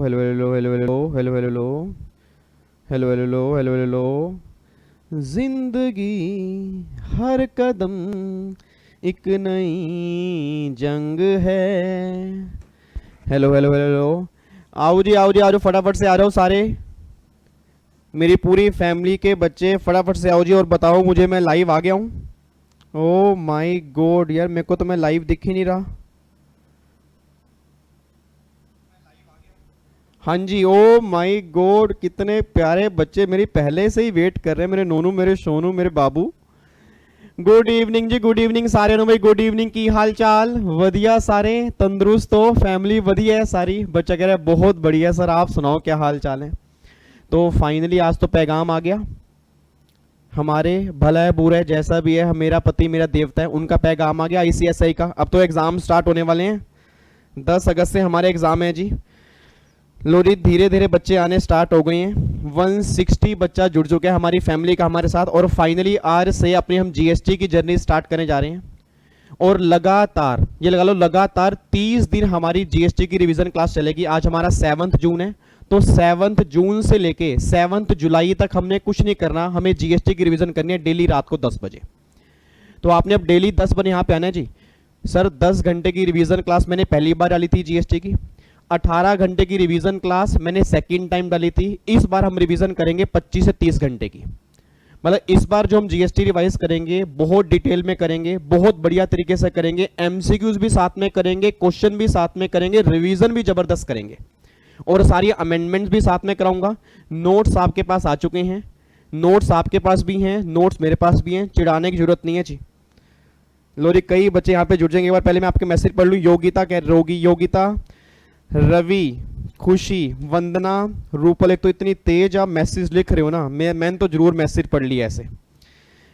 Hello hello hello hello hello hello hello hello hello hello. जिंदगी हर कदम एक नई जंग है। Hello hello hello. आओ जी आओ जी फटाफट से आ जाओ सारे। मेरी पूरी फैमिली के बच्चे फटाफट से आओ जी और बताओ मुझे मैं लाइव आ गया हूँ। ओ माय गॉड यार, मेरे को तो मैं लाइव दिख ही नहीं रहा। हाँ जी, ओ माय गॉड, कितने प्यारे बच्चे मेरी पहले से ही वेट कर रहे हैं। मेरे नोनू, मेरे सोनू, मेरे बाबू। गुड इवनिंग जी, गुड इवनिंग सारे नो भाई, गुड इवनिंग। की हाल चाल? वधिया सारे तंदुरुस्त हो? फैमिली वधिया है सारी? बच्चा कह रहा है बहुत बढ़िया सर, आप सुनाओ क्या हाल चाल है। तो फाइनली आज तो पैगाम आ गया हमारे, भला है बुरा है जैसा भी है, मेरा पति मेरा देवता है, उनका पैगाम आ गया आईसीएसआई का। अब तो एग्जाम स्टार्ट होने वाले हैं। 10 अगस्त से हमारे एग्जाम है जी। लो जी, धीरे धीरे बच्चे आने स्टार्ट हो गए हैं। 160 बच्चा जुड़ चुका है हमारी फैमिली का हमारे साथ। और फाइनली आज से अपनी हम जीएसटी की जर्नी स्टार्ट करने जा रहे हैं। और लगातार ये लगा लो, लगातार 30 दिन हमारी जीएसटी की रिवीजन क्लास चलेगी। आज हमारा 7 जून है, तो 7 जून से लेके 7 जुलाई तक हमने कुछ नहीं करना, हमें जीएसटी की रिवीजन करनी है डेली रात को 10 बजे। तो आपने अब डेली 10 बजे यहाँ पे आना है जी। सर 10 घंटे की रिवीजन क्लास मैंने पहली बार डाली थी जीएसटी की। 18 घंटे की रिवीजन क्लास मैंने सेकंड टाइम डाली थी। इस बार हम रिवीजन करेंगे 25 से 30 घंटे की। मतलब इस बार जो हम जीएसटी रिवाइज करेंगे बहुत डिटेल में करेंगे, बहुत बढ़िया तरीके से करेंगे। एमसीक्यूज भी साथ में करेंगे, क्वेश्चन भी साथ में करेंगे, रिवीजन भी जबरदस्त करेंगे और सारी अमेंडमेंट्स भी साथ में कराऊंगा। नोट्स आपके पास आ चुके हैं, नोट्स आपके पास भी हैं, नोट्स मेरे पास भी हैं, चिढ़ाने की जरूरत नहीं है जी। लो जी, कई बच्चे यहाँ पे जुड़ जाएंगे। एक बार पहले मैं आपके मैसेज पढ़ लूँ। योगिता कह रोगी, योगिता, रवि, खुशी, वंदना, रूपल। एक तो इतनी तेज आप मैसेज लिख रहे हो ना, मैंने तो जरूर मैसेज पढ़ लिया। ऐसे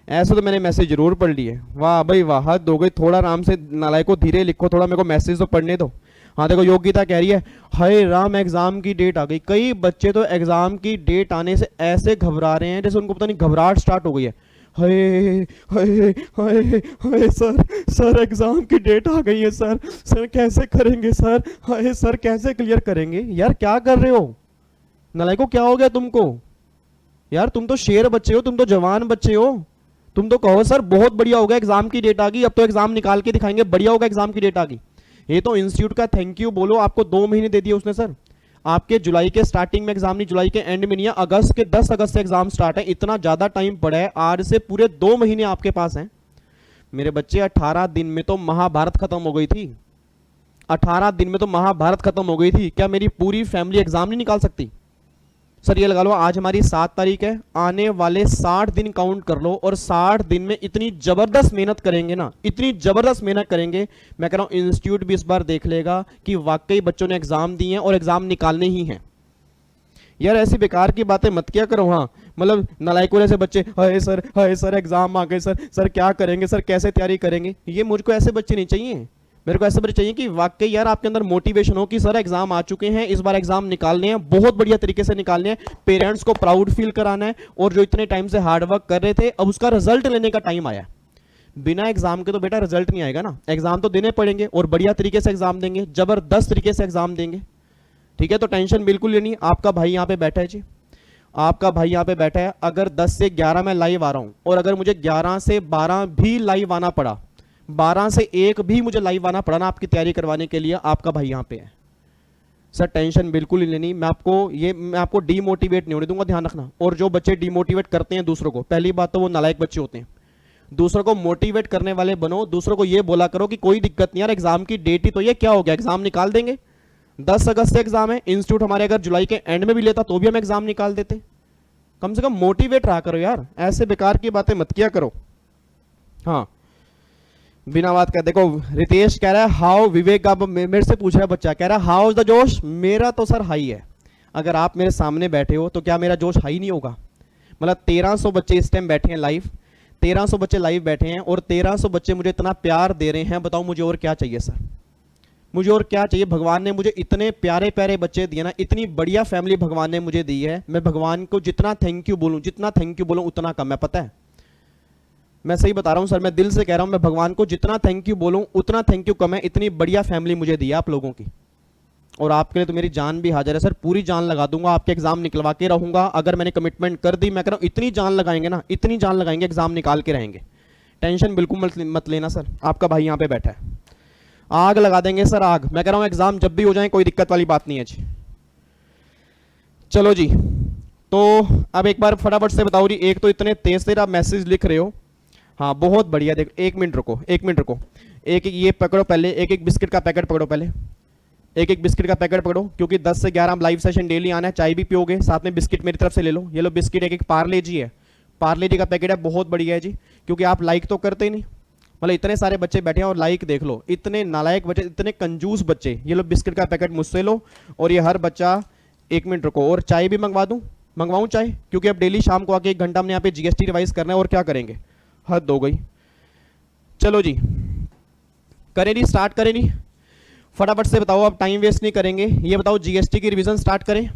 ऐसे तो मैंने मैसेज जरूर पढ़ लिए। वाह भाई वाह, हद हो गई। थोड़ा आराम से नालायको, धीरे लिखो थोड़ा, मेरे को मैसेज तो पढ़ने दो। हाँ देखो, योगिता कह रही है हाय राम एग्जाम की डेट आ गई। कई बच्चे तो एग्जाम की डेट आने से ऐसे घबरा रहे हैं जैसे उनको पता नहीं घबराहट स्टार्ट हो गई है। हाय हाय हाय हाय सर, सर एग्जाम की डेट आ गई है सर, सर कैसे करेंगे सर, हाय सर कैसे क्लियर करेंगे। यार क्या कर रहे हो नालायको, क्या हो गया तुमको? यार तुम तो शेर बच्चे हो, तुम तो जवान बच्चे हो। तुम तो कहो सर बहुत बढ़िया होगा एग्जाम की डेट आ गई, अब तो एग्जाम निकाल के दिखाएंगे, बढ़िया होगा एग्जाम की डेट आ गई। ये तो इंस्टीट्यूट का थैंक यू बोलो, आपको 2 महीने दे दिए उसने सर। आपके जुलाई के स्टार्टिंग में एग्जाम नहीं, जुलाई के एंड में नहीं है, अगस्त के 10 अगस्त से एग्जाम स्टार्ट है। इतना ज्यादा टाइम पड़ा है, आज से पूरे 2 महीने आपके पास हैं मेरे बच्चे। 18 दिन में तो महाभारत खत्म हो गई थी। 18 दिन में तो महाभारत खत्म हो गई थी। क्या मेरी पूरी फैमिली एग्जाम नहीं निकाल सकती? सर ये लगा लो, आज हमारी 7 तारीख है, आने वाले 60 दिन काउंट कर लो और 60 दिन में इतनी जबरदस्त मेहनत करेंगे ना, इतनी जबरदस्त मेहनत करेंगे। मैं कह रहा हूं इंस्टीट्यूट भी इस बार देख लेगा कि वाकई बच्चों ने एग्जाम दिए हैं और एग्जाम निकालने ही हैं। यार ऐसी बेकार की बातें मत किया करो। हाँ मतलब नालायकों जैसे बच्चे, हाय सर एग्जाम आ गए सर, सर क्या करेंगे सर, कैसे तैयारी करेंगे। ये मुझको ऐसे बच्चे नहीं चाहिए। मेरे को ऐसे बच्चे चाहिए कि वाकई यार आपके अंदर मोटिवेशन हो कि सर एग्जाम आ चुके हैं, इस बार एग्जाम निकालने हैं, बहुत बढ़िया तरीके से निकालने हैं, पेरेंट्स को प्राउड फील कराना है और जो इतने टाइम से हार्डवर्क कर रहे थे अब उसका रिजल्ट लेने का टाइम आया। बिना एग्जाम के तो बेटा रिजल्ट नहीं आएगा ना, एग्जाम तो देने पड़ेंगे और बढ़िया तरीके से एग्जाम देंगे, जबरदस्त तरीके से एग्जाम देंगे। ठीक है, तो टेंशन बिल्कुल लेनी। आपका भाई यहाँ पे बैठा है जी, आपका भाई यहाँ पे बैठा है। अगर 10 से 11 मैं लाइव आ रहा हूं और अगर मुझे 11 से 12 भी लाइव आना पड़ा, 12 से 1 भी मुझे लाइव आना पड़ा ना आपकी तैयारी करवाने के लिए, आपका भाई यहाँ पे है। सर टेंशन बिल्कुल नहीं लेनी। मैं आपको डीमोटिवेट नहीं होने दूंगा, ध्यान रखना। और जो बच्चे डीमोटिवेट करते हैं दूसरों को, पहली बात तो वो नालायक बच्चे होते हैं। दूसरों को मोटिवेट करने वाले बनो, दूसरों को ये बोला करो कि कोई दिक्कत नहीं यार, एग्जाम की डेट ही तो ये, क्या हो गया, एग्जाम निकाल देंगे। 10 अगस्त से एग्जाम है, इंस्टीट्यूट हमारे अगर जुलाई के एंड में भी लेता तो भी हम एग्जाम निकाल देते। कम से कम मोटिवेट रहा करो यार, ऐसे बेकार की बातें मत किया करो। हाँ बिना बात कर, देखो रितेश कह रहा है हाउ, विवेक अब मेरे से पूछ रहा है बच्चा, कह रहा है हाउ इज द जोश। मेरा तो सर हाई है। अगर आप मेरे सामने बैठे हो तो क्या मेरा जोश हाई नहीं होगा? मतलब 1300 बच्चे इस टाइम बैठे हैं लाइव, 1300 बच्चे लाइव बैठे हैं और 1300 बच्चे मुझे इतना प्यार दे रहे हैं। बताओ मुझे और क्या चाहिए सर, मुझे और क्या चाहिए? भगवान ने मुझे इतने प्यारे प्यारे बच्चे दिए ना, इतनी बढ़िया फैमिली भगवान ने मुझे दी है। मैं भगवान को जितना थैंक यू बोलूं, जितना थैंक यू बोलूं उतना कम है, पता है। मैं सही बता रहा हूं सर, मैं दिल से कह रहा हूं, मैं भगवान को जितना थैंक यू बोलूं उतना थैंक यू कम है। इतनी बढ़िया फैमिली मुझे दी है आप लोगों की, और आपके लिए तो मेरी जान भी हाजिर है सर, पूरी जान लगा दूंगा, आपके एग्जाम निकलवा के रहूंगा। अगर मैंने कमिटमेंट कर दी, मैं कह रहा हूं इतनी जान लगाएंगे ना, इतनी जान लगाएंगे, एग्जाम निकाल के रहेंगे। टेंशन बिल्कुल मत लेना सर, आपका भाई यहाँ पे बैठा है, आग लगा देंगे सर, आग। मैं कह रहा हूं एग्जाम जब भी हो जाए कोई दिक्कत वाली बात नहीं है जी। चलो जी, तो अब एक बार फटाफट से बताओ जी, एक तो इतने तेज तेज आप मैसेज लिख रहे हो, हाँ बहुत बढ़िया। देखो एक मिनट रुको, एक मिनट रुको, एक एक ये पकड़ो पहले, एक एक बिस्किट का पैकेट पकड़ो पहले, एक एक बिस्किट का पैकेट पकड़ो, क्योंकि 10 से 11 हम लाइव सेशन डेली आना है। चाय भी पियोगे, साथ में बिस्किट मेरी तरफ से ले लो, ये लो बिस्किट, एक एक पार्ले जी है, पार्ले जी का पैकेट है, बहुत बढ़िया है जी, क्योंकि आप लाइक तो करते ही नहीं। मतलब इतने सारे बच्चे बैठे हैं और लाइक देख लो, इतने नालायक बच्चे, इतने कंजूस बच्चे। ये लो बिस्किट का पैकेट मुझसे लो, और ये हर बच्चा, एक मिनट रुको, और चाय भी मंगवाऊं चाय, क्योंकि अब डेली शाम को आके 1 घंटा हमने यहाँ पे जीएसटी रिवाइज करना है, और क्या करेंगे, हद हो गई। चलो जी, करें जी, स्टार्ट करें जी, फटाफट से बताओ, अब टाइम वेस्ट नहीं करेंगे। ये बताओ जीएसटी की रिवीजन स्टार्ट करें।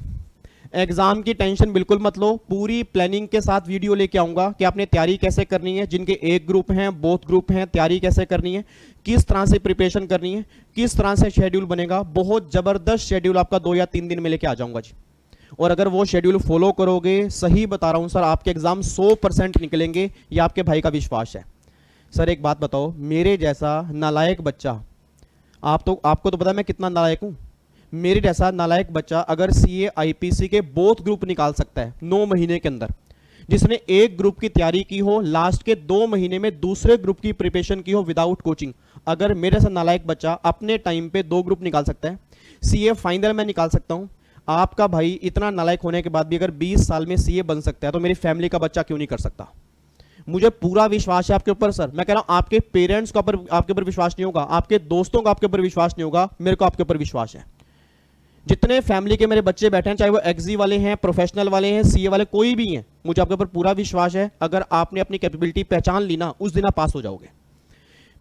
एग्जाम की टेंशन बिल्कुल मत लो, पूरी प्लानिंग के साथ वीडियो लेके आऊंगा कि आपने तैयारी कैसे करनी है, जिनके एक ग्रुप हैं, बोथ ग्रुप हैं, तैयारी कैसे करनी है, किस तरह से प्रिपरेशन करनी है, किस तरह से शेड्यूल बनेगा। बहुत जबरदस्त शेड्यूल आपका 2 या 3 दिन में लेके आ जाऊंगा जी। और अगर वो शेड्यूल फॉलो करोगे, सही बता रहा हूं सर, आपके एग्जाम 100% निकलेंगे, ये आपके भाई का विश्वास है। सर एक बात बताओ, मेरे जैसा नालायक बच्चा, आपको तो पता है मैं कितना नालायक हूं, मेरे जैसा नालायक बच्चा अगर सीए आईपीसी के बोथ ग्रुप निकाल सकता है 9 महीने के अंदर, जिसने एक ग्रुप की तैयारी की हो, लास्ट के 2 महीने में दूसरे ग्रुप की प्रिपरेशन की हो विदाउट कोचिंग, अगर मेरे जैसा नालायक बच्चा अपने टाइम पे 2 ग्रुप निकाल सकता है, सीए फाइनल में निकाल सकता हूं, आपका भाई इतना नालायक होने के बाद भी अगर 20 साल में सीए बन सकता है, तो मेरी फैमिली का बच्चा क्यों नहीं कर सकता। मुझे पूरा विश्वास है आपके ऊपर सर। मैं कह रहा हूं आपके पेरेंट्स का आपके ऊपर विश्वास नहीं होगा, आपके दोस्तों का आपके ऊपर विश्वास नहीं होगा, मेरे को आपके ऊपर विश्वास है। जितने फैमिली के मेरे बच्चे बैठे हैं, चाहे वो एक्जी वाले हैं, प्रोफेशनल वाले हैं, सीए वाले, कोई भी हैं, मुझे आपके ऊपर पूरा विश्वास है। अगर आपने अपनी कैपेबिलिटी पहचान ली ना, उस दिन आप पास हो जाओगे।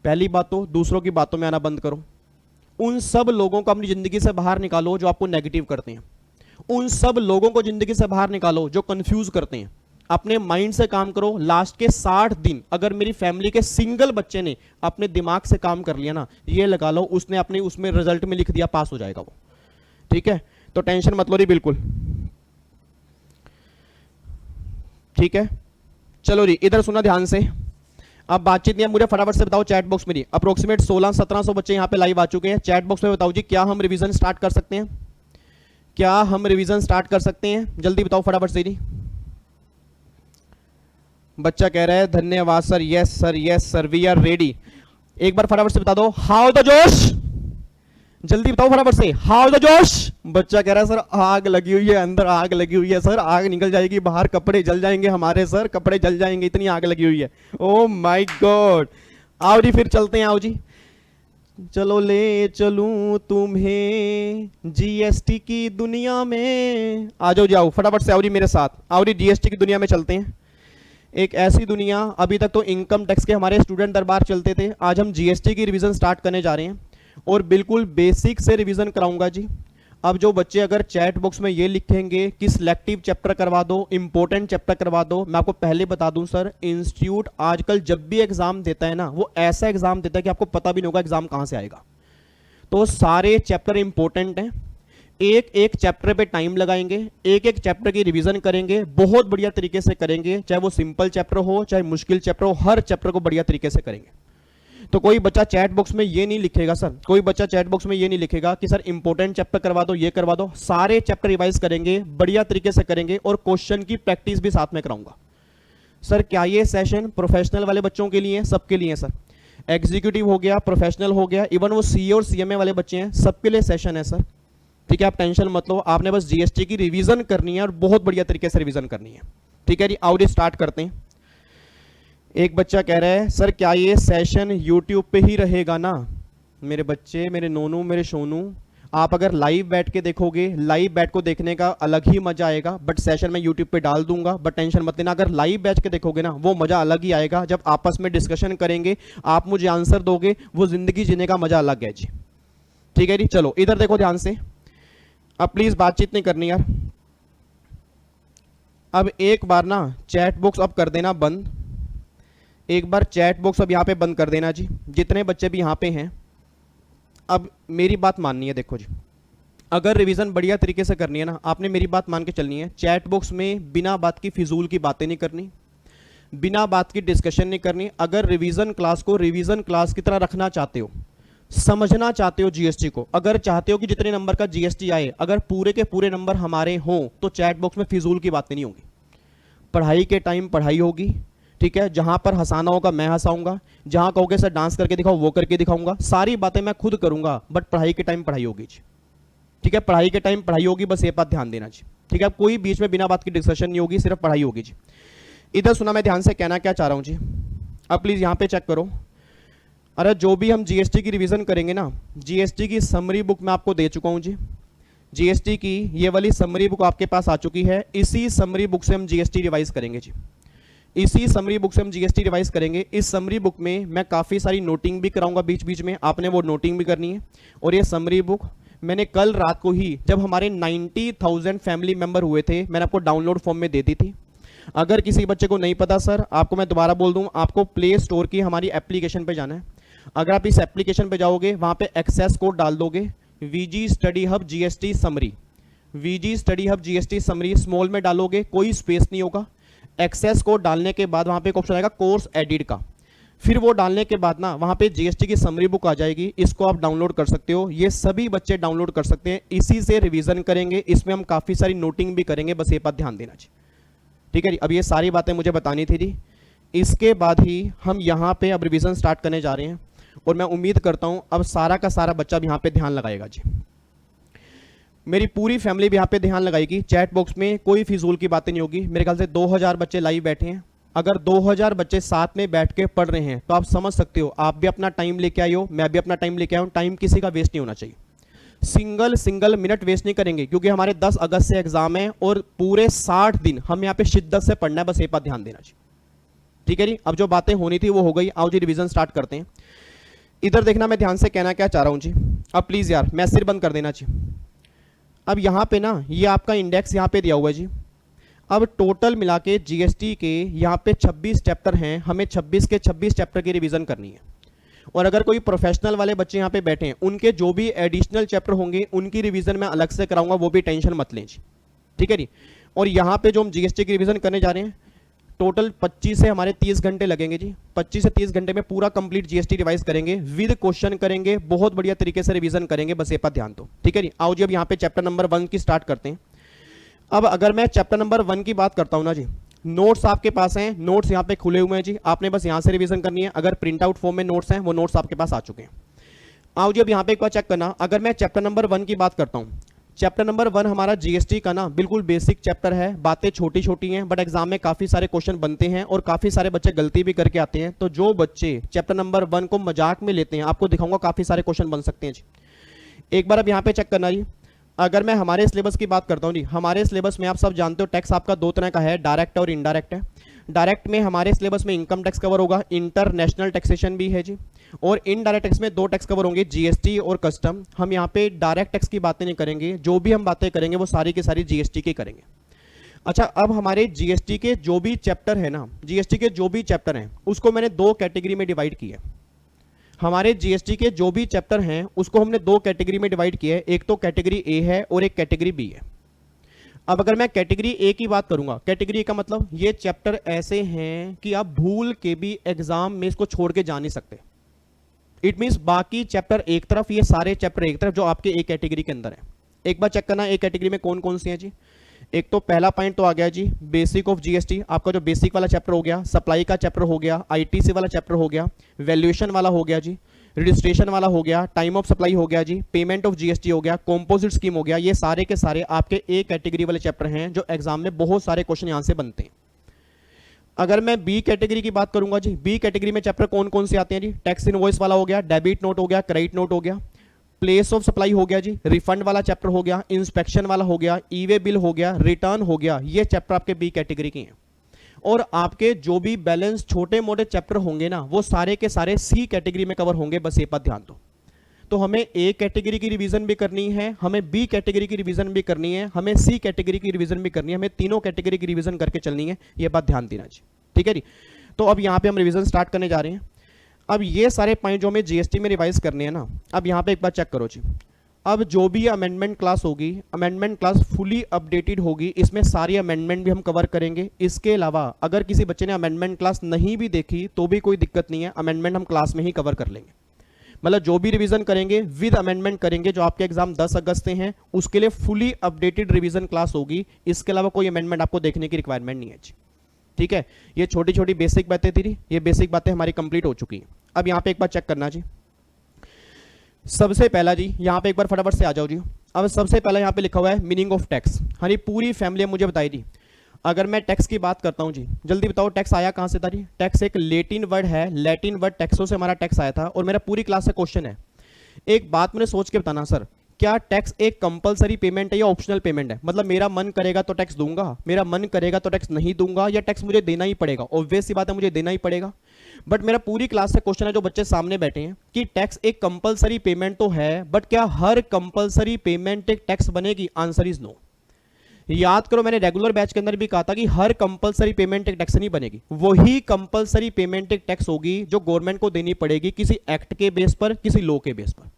पहली बात तो दूसरों की बातों में आना बंद करो। उन सब लोगों को अपनी जिंदगी से बाहर निकालो जो आपको नेगेटिव करते हैं। उन सब लोगों को जिंदगी से बाहर निकालो जो कंफ्यूज करते हैं। अपने माइंड से काम करो। लास्ट के 60 दिन अगर मेरी फैमिली के सिंगल बच्चे ने अपने दिमाग से काम कर लिया ना, ये लगा लो उसने अपने उसमें रिजल्ट में लिख दिया, पास हो जाएगा वो। ठीक है, तो टेंशन मत लो जी, बिल्कुल ठीक है। चलो जी, इधर सुना ध्यान से, अब बातचीत नहीं है, मुझे फटाफट से बताओ चैट बॉक्स में जी, अप्रोक्सीमेट 1600-1700 बच्चे यहां पे लाइव आ चुके हैं। चैट बॉक्स में बताओ जी, क्या हम रिवीजन स्टार्ट कर सकते हैं, क्या हम रिवीजन स्टार्ट कर सकते हैं, जल्दी बताओ फटाफट से जी। बच्चा कह रहा है धन्यवाद sir, yes sir, yes sir, we are ready. एक बार फटाफट से बता दो, हाउ द जोश, जल्दी बताओ फटाफट से, हाउ द जोश। बच्चा कह रहा है सर आग लगी हुई है, अंदर आग लगी हुई है सर, आग निकल जाएगी बाहर, कपड़े जल जाएंगे हमारे सर, कपड़े जल जाएंगे, इतनी आग लगी हुई है। ओ माय गॉड, आओ जी फिर चलते हैं, आओ जी, चलो ले चलूं तुम्हें जीएसटी की दुनिया में। आ जाओ जाओ फटाफट से, आओ जी मेरे साथ, आओ जी जीएसटी की दुनिया में चलते हैं। एक ऐसी दुनिया, अभी तक तो इनकम टैक्स के हमारे स्टूडेंट दरबार चलते थे, आज हम जीएसटी की रिवीजन स्टार्ट करने जा रहे हैं, और बिल्कुल बेसिक से रिवीजन कराऊंगा जी। अब जो बच्चे अगर चैट बॉक्स में ये लिखेंगे कि सिलेक्टिव चैप्टर करवा दो, इंपॉर्टेंट चैप्टर करवा दो, मैं आपको पहले बता दूं सर, इंस्टीट्यूट आजकल जब भी एग्जाम देता है ना, वो ऐसा एग्जाम देता है कि आपको पता भी नहीं होगा एग्जाम कहां से आएगा। तो सारे चैप्टर इंपॉर्टेंट हैं, एक एक चैप्टर पे टाइम लगाएंगे, एक एक चैप्टर की रिवीजन करेंगे, बहुत बढ़िया तरीके से करेंगे, चाहे वो सिंपल चैप्टर हो चाहे मुश्किल चैप्टर हो, हर चैप्टर को बढ़िया तरीके से करेंगे। तो कोई बच्चा चैट बॉक्स में ये नहीं लिखेगा सर, कोई बच्चा चैट बॉक्स में ये नहीं लिखेगा कि सर इंपॉर्टेंट चैप्टर करवा दो, ये करवा दो, सारे चैप्टर रिवाइज करेंगे, बढ़िया तरीके से करेंगे, और क्वेश्चन की प्रैक्टिस भी साथ में कराऊंगा। सर क्या ये सेशन प्रोफेशनल वाले बच्चों के लिए, सबके लिए सर, एग्जीक्यूटिव हो गया, प्रोफेशनल हो गया, इवन वो सीए और सीएमए वाले बच्चे हैं, सबके लिए सेशन है सर। ठीक है, आप टेंशन मत लो, आपने बस जीएसटी की रिवीजन करनी है और बहुत बढ़िया तरीके से रिवीजन करनी है। ठीक है जी, आओ जी स्टार्ट करते हैं। एक बच्चा कह रहा है सर क्या ये सेशन यूट्यूब पे ही रहेगा ना। मेरे बच्चे, मेरे नोनू, मेरे सोनू, आप अगर लाइव बैठ के देखोगे, लाइव बैठ को देखने का अलग ही मजा आएगा, बट सेशन में यूट्यूब पे डाल दूंगा, बट टेंशन मत लेना, अगर लाइव बैठ के देखोगे ना वो मजा अलग ही आएगा। जब आपस में डिस्कशन करेंगे, आप मुझे आंसर दोगे, वो जिंदगी जीने का मजा अलग है जी। ठीक है जी, चलो इधर देखो ध्यान से, अब प्लीज बातचीत नहीं करनी यार। अब एक बार ना चैट बॉक्स अब कर देना बंद, एक बार चैट बॉक्स अब यहां पे बंद कर देना जी, जितने बच्चे भी यहां पे हैं। अब मेरी बात माननी है, देखो जी, अगर रिवीजन बढ़िया तरीके से करनी है ना, आपने मेरी बात मान के चलनी है। चैट बॉक्स में बिना बात की फिजूल की बातें नहीं करनी, बिना बात की डिस्कशन नहीं करनी। अगर रिवीजन क्लास को रिवीजन क्लास की तरह रखना चाहते हो, समझना चाहते हो जीएसटी को, अगर चाहते हो कि जितने नंबर का जीएसटी आए अगर पूरे के पूरे नंबर हमारे हों, तो चैट बॉक्स में फिजूल की बातें नहीं होंगी। पढ़ाई के टाइम पढ़ाई होगी, ठीक है। जहां पर हंसाना होगा मैं हंसाऊंगा, जहां कहोगे सर डांस करके दिखाओ वो करके दिखाऊंगा, सारी बातें मैं खुद करूंगा, बट पढ़ाई के टाइम पढ़ाई होगी जी, ठीक है। पढ़ाई के टाइम पढ़ाई होगी, बस ये बात ध्यान देना जी, ठीक है। कोई बीच में बिना बात की डिस्कशन नहीं होगी, सिर्फ पढ़ाई होगी जी। इधर सुना मैं ध्यान से कहना क्या चाह रहा हूं जी, अब प्लीज यहां पे चेक करो। अरे जो भी हम जीएसटी की रिवीजन करेंगे ना, जीएसटी की समरी बुक मैं आपको दे चुका हूं जी। जीएसटी की ये वाली समरी बुक आपके पास आ चुकी है, इसी समरी बुक से हम जीएसटी रिवाइज करेंगे जी, इसी समरी बुक से हम जीएसटी रिवाइज करेंगे। इस समरी बुक में मैं काफ़ी सारी नोटिंग भी कराऊंगा बीच बीच में, आपने वो नोटिंग भी करनी है। और ये समरी बुक मैंने कल रात को ही, जब हमारे 90,000 फैमिली मेंबर हुए थे, मैंने आपको डाउनलोड फॉर्म में दे दी थी। अगर किसी बच्चे को नहीं पता सर, आपको मैं दोबारा बोल दूं, आपको प्ले स्टोर की हमारी एप्लीकेशन पे जाना है। अगर आप इस एप्लीकेशन पे जाओगे, वहां पे एक्सेस कोड डाल दोगे VG study hub GST summary, VG study hub GST summary small में डालोगे, कोई स्पेस नहीं होगा। एक्सेस कोड डालने के बाद वहां पे एक ऑप्शन आएगा कोर्स एडिट का, फिर वो डालने के बाद ना वहां पे जीएसटी की समरी बुक आ जाएगी, इसको आप डाउनलोड कर सकते हो। ये सभी बच्चे डाउनलोड कर सकते हैं, इसी से रिवीजन करेंगे, इसमें हम काफ़ी सारी नोटिंग भी करेंगे, बस ये बात ध्यान देना चाहिए, ठीक है जी। अब ये सारी बातें मुझे बतानी थी जी, इसके बाद ही हम यहाँ पे अब रिवीजन स्टार्ट करने जा रहे हैं, और मैं उम्मीद करता हूँ अब सारा का सारा बच्चा भी यहाँ पे ध्यान लगाएगा जी, मेरी पूरी फैमिली भी यहाँ पे ध्यान लगाएगी। चैट बॉक्स में कोई फिजूल की बातें नहीं होगी। मेरे ख्याल से 2000 बच्चे लाइव बैठे हैं, अगर 2000 बच्चे साथ में बैठ के पढ़ रहे हैं तो आप समझ सकते हो, आप भी अपना टाइम लेके आए हो, मैं भी अपना टाइम लेके आया हूँ, टाइम किसी का वेस्ट नहीं होना चाहिए, सिंगल मिनट वेस्ट नहीं करेंगे, क्योंकि हमारे 10 अगस्त से एग्जाम है और पूरे 60 दिन हम यहाँ पे शिद्दत से पढ़ना है, बस ये बात ध्यान देना चाहिए, ठीक है जी। अब जो बातें होनी थी वो हो गई, आओ जी रिवीजन स्टार्ट करते हैं। इधर देखना मैं ध्यान से कहना क्या चाह रहा हूँ जी, अब प्लीज यार मैं सिर बंद कर देना चाहिए। अब यहाँ पे ना ये आपका इंडेक्स यहाँ पे दिया हुआ है जी। अब टोटल मिला के जीएसटी के यहाँ पे 26 चैप्टर हैं, हमें 26 के 26 चैप्टर की रिवीजन करनी है। और अगर कोई प्रोफेशनल वाले बच्चे यहाँ पे बैठे हैं, उनके जो भी एडिशनल चैप्टर होंगे उनकी रिवीजन मैं अलग से कराऊंगा, वो भी टेंशन मत लें जी, ठीक है जी। और यहाँ पे जो हम जीएसटी की रिवीजन करने जा रहे हैं, टोटल 25 से हमारे 30 घंटे लगेंगे जी। 25 से 30 घंटे में पूरा कंप्लीट जीएसटी रिवाइज करेंगे, विद क्वेश्चन करेंगे, बहुत बढ़िया तरीके से रिवीजन करेंगे, बस ये पर ध्यान दो, ठीक है जी। आओ जी अब यहाँ पे चैप्टर नंबर 1 की स्टार्ट करते हैं। अब अगर मैं चैप्टर नंबर 1 की बात करता हूँ ना जी, नोट्स आपके पास हैं, नोट्स यहाँ पे खुले हुए हैं जी, आपने बस यहाँ से रिवीजन करनी है। अगर प्रिंट आउट फॉर्म में नोट्स हैं, वो नोट्स आपके पास आ चुके हैं। आओ जी अब यहाँ पे एक बार चेक करना, अगर मैं चैप्टर नंबर 1 की बात करता हूँ, चैप्टर नंबर 1 हमारा जीएसटी का ना बिल्कुल बेसिक चैप्टर है, बातें छोटी छोटी हैं, बट एग्जाम में काफी सारे क्वेश्चन बनते हैं और काफी सारे बच्चे गलती भी करके आते हैं। तो जो बच्चे चैप्टर नंबर 1 को मजाक में लेते हैं, आपको दिखाऊंगा काफी सारे क्वेश्चन बन सकते हैं जी। एक बार अब यहाँ पे चेक करना जी, अगर मैं हमारे सिलेबस की बात करता हूँ जी, हमारे सिलेबस में आप सब जानते हो टैक्स आपका 2 तरह का है, डायरेक्ट और इनडायरेक्ट है। डायरेक्ट में हमारे सिलेबस में इनकम टैक्स कवर होगा, इंटरनेशनल टैक्सेशन भी है जी। और इनडायरेक्ट टैक्स में 2 टैक्स कवर होंगे, जीएसटी और कस्टम। हम यहाँ पे डायरेक्ट टैक्स की बातें नहीं करेंगे, जो भी हम बातें करेंगे वो सारी की सारी जीएसटी की करेंगे। अच्छा, अब हमारे जीएसटी के जो भी चैप्टर है ना, जीएसटी के जो भी चैप्टर हैं उसको मैंने 2 कैटेगरी में डिवाइड किया है। हमारे जीएसटी के जो भी चैप्टर हैं उसको हमने 2 कैटेगरी में डिवाइड किया है, एक तो कैटेगरी ए है और एक कैटेगरी बी है। अब अगर मैं कैटेगरी ए की बात करूंगा, कैटेगरी ए का मतलब ये चैप्टर ऐसे हैं कि आप भूल के भी एग्जाम में इसको छोड़ के जा नहीं सकते। इट मींस बाकी चैप्टर एक तरफ, ये सारे चैप्टर एक तरफ, जो आपके ए कैटेगरी के अंदर है। एक बार चेक करना ए कैटेगरी में कौन कौन से हैं जी। एक तो पहला पॉइंट तो आ गया जी बेसिक ऑफ जीएसटी, आपका जो बेसिक वाला चैप्टर हो गया, सप्लाई का चैप्टर हो गया, आईटीसी वाला चैप्टर हो गया, वैल्यूएशन वाला हो गया जी, रजिस्ट्रेशन वाला हो गया, टाइम ऑफ सप्लाई हो गया जी, पेमेंट ऑफ जीएसटी हो गया, कॉम्पोजिट स्कीम हो गया। ये सारे के सारे आपके ए कैटेगरी वाले चैप्टर हैं जो एग्जाम में बहुत सारे क्वेश्चन यहां से बनते हैं। अगर मैं बी कैटेगरी की बात करूंगा जी, बी कैटेगरी में चैप्टर कौन कौन से आते हैं जी, टैक्स इनवॉइस वाला हो गया, डेबिट नोट हो गया, क्रेडिट नोट हो गया, प्लेस ऑफ सप्लाई हो गया जी, रिफंड वाला चैप्टर हो गया, इंस्पेक्शन वाला हो गया, ई वे बिल हो गया, रिटर्न हो गया। ये चैप्टर आपके बी कैटेगरी के हैं। और आपके जो भी बैलेंस छोटे मोटे चैप्टर होंगे ना, वो सारे के सारे सी कैटेगरी में कवर होंगे, बस ये बात ध्यान दो। तो हमें ए कैटेगरी की रिवीजन भी करनी है, हमें बी कैटेगरी की रिवीजन भी करनी है, हमें सी कैटेगरी की रिवीजन भी करनी है, हमें तीनों कैटेगरी की रिवीजन करके चलनी है, ये बात ध्यान देना जी, ठीक है जी। तो अब यहाँ पे हम रिवीजन स्टार्ट करने जा रहे हैं। अब ये सारे पॉइंट जो हमें जीएसटी में रिवाइज करने हैं ना, अब यहाँ पे एक बार चेक करो जी। अब जो भी अमेंडमेंट क्लास होगी, अमेंडमेंट क्लास फुली अपडेटेड होगी, इसमें सारी अमेंडमेंट भी हम कवर करेंगे। इसके अलावा अगर किसी बच्चे ने अमेंडमेंट क्लास नहीं भी देखी तो भी कोई दिक्कत नहीं है, अमेंडमेंट हम क्लास में ही कवर कर लेंगे। मतलब जो भी रिवीजन करेंगे विद अमेंडमेंट करेंगे। जो आपके एग्जाम 10 अगस्त से हैं उसके लिए फुली अपडेटेड रिवीजन क्लास होगी। इसके अलावा कोई अमेंडमेंट आपको देखने की रिक्वायरमेंट नहीं है जी, ठीक है। ये छोटी छोटी बेसिक बातें थी, ये बेसिक बातें हमारी कंप्लीट हो चुकी हैं। अब यहाँ पे एक बार चेक करना जी, सबसे पहला जी यहाँ पे एक बार फटाफट से आ जाओ जी। अब सबसे पहला यहाँ पे लिखा हुआ है मीनिंग ऑफ टैक्स। हाँ जी, पूरी फैमिली मुझे बताई जी। अगर मैं टैक्स की बात करता हूँ जी, जल्दी बताओ टैक्स आया कहाँ से था जी? टैक्स एक लैटिन वर्ड है, लैटिन वर्ड टैक्सो से हमारा टैक्स आया था। और मेरा पूरी क्लास से क्वेश्चन है, एक बात मुझे सोच के बताना सर, क्या टैक्स एक कंपलसरी पेमेंट है या ऑप्शनल पेमेंट है? मतलब मेरा मन करेगा तो टैक्स दूंगा, मेरा मन करेगा तो टैक्स नहीं दूंगा, या टैक्स मुझे देना ही पड़ेगा? ऑब्वियस सी बात है, मुझे देना ही पड़ेगा। बट मेरा पूरी क्लास से क्वेश्चन है जो बच्चे सामने बैठे हैं कि टैक्स एक कंपलसरी पेमेंट तो है, बट क्या हर कंपलसरी पेमेंट एक टैक्स बनेगी? Answer is no. याद करो, मैंने रेगुलर बैच के अंदर भी कहा था कि हर कंपलसरी पेमेंट एक टैक्स नहीं बनेगी। वही कंपलसरी पेमेंट एक टैक्स होगी जो गवर्नमेंट को देनी पड़ेगी किसी एक्ट के बेस पर, किसी लॉ के बेस पर।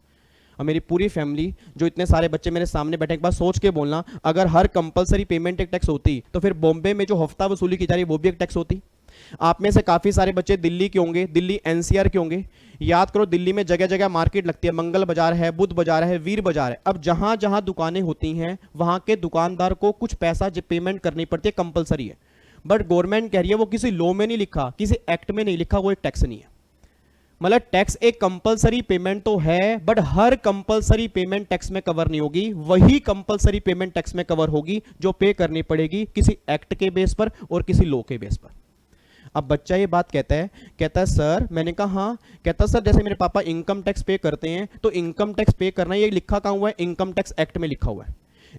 और मेरी पूरी फैमिली, जो इतने सारे बच्चे मेरे सामने बैठे, एक बार सोच के बोलना, अगर हर कंपलसरी पेमेंट एक टैक्स होती तो फिर बॉम्बे में जो हफ्ता वसूली की जा रही है वो भी एक टैक्स होती। आप में से काफी सारे बच्चे दिल्ली के होंगे, दिल्ली एनसीआर के होंगे। याद करो, दिल्ली में जगह जगह मार्केट लगती है, मंगल बाजार है, बुध बाजार है, वीर बाजार है। अब जहां जहां दुकानें होती हैं वहां के दुकानदार को कुछ पैसा पेमेंट करनी पड़ती है, कंपलसरी है। बट गवर्नमेंट कह रही है वो किसी लॉ में नहीं लिखा, किसी एक्ट में नहीं लिखा, वो एक टैक्स नहीं है। मतलब टैक्स एक कंपलसरी पेमेंट तो है, but her compulsory payment tax में कवर नहीं होगी। वही कंपलसरी पेमेंट टैक्स में कवर होगी जो पे करनी पड़ेगी किसी एक्ट के बेस पर और किसी लॉ के बेस पर। अब बच्चा ये बात कहता है सर, मैंने कहा हाँ, कहता सर जैसे मेरे पापा इनकम टैक्स पे करते हैं तो इनकम टैक्स पे करना ये लिखा कहाँ हुआ है? इनकम टैक्स एक्ट में लिखा हुआ है।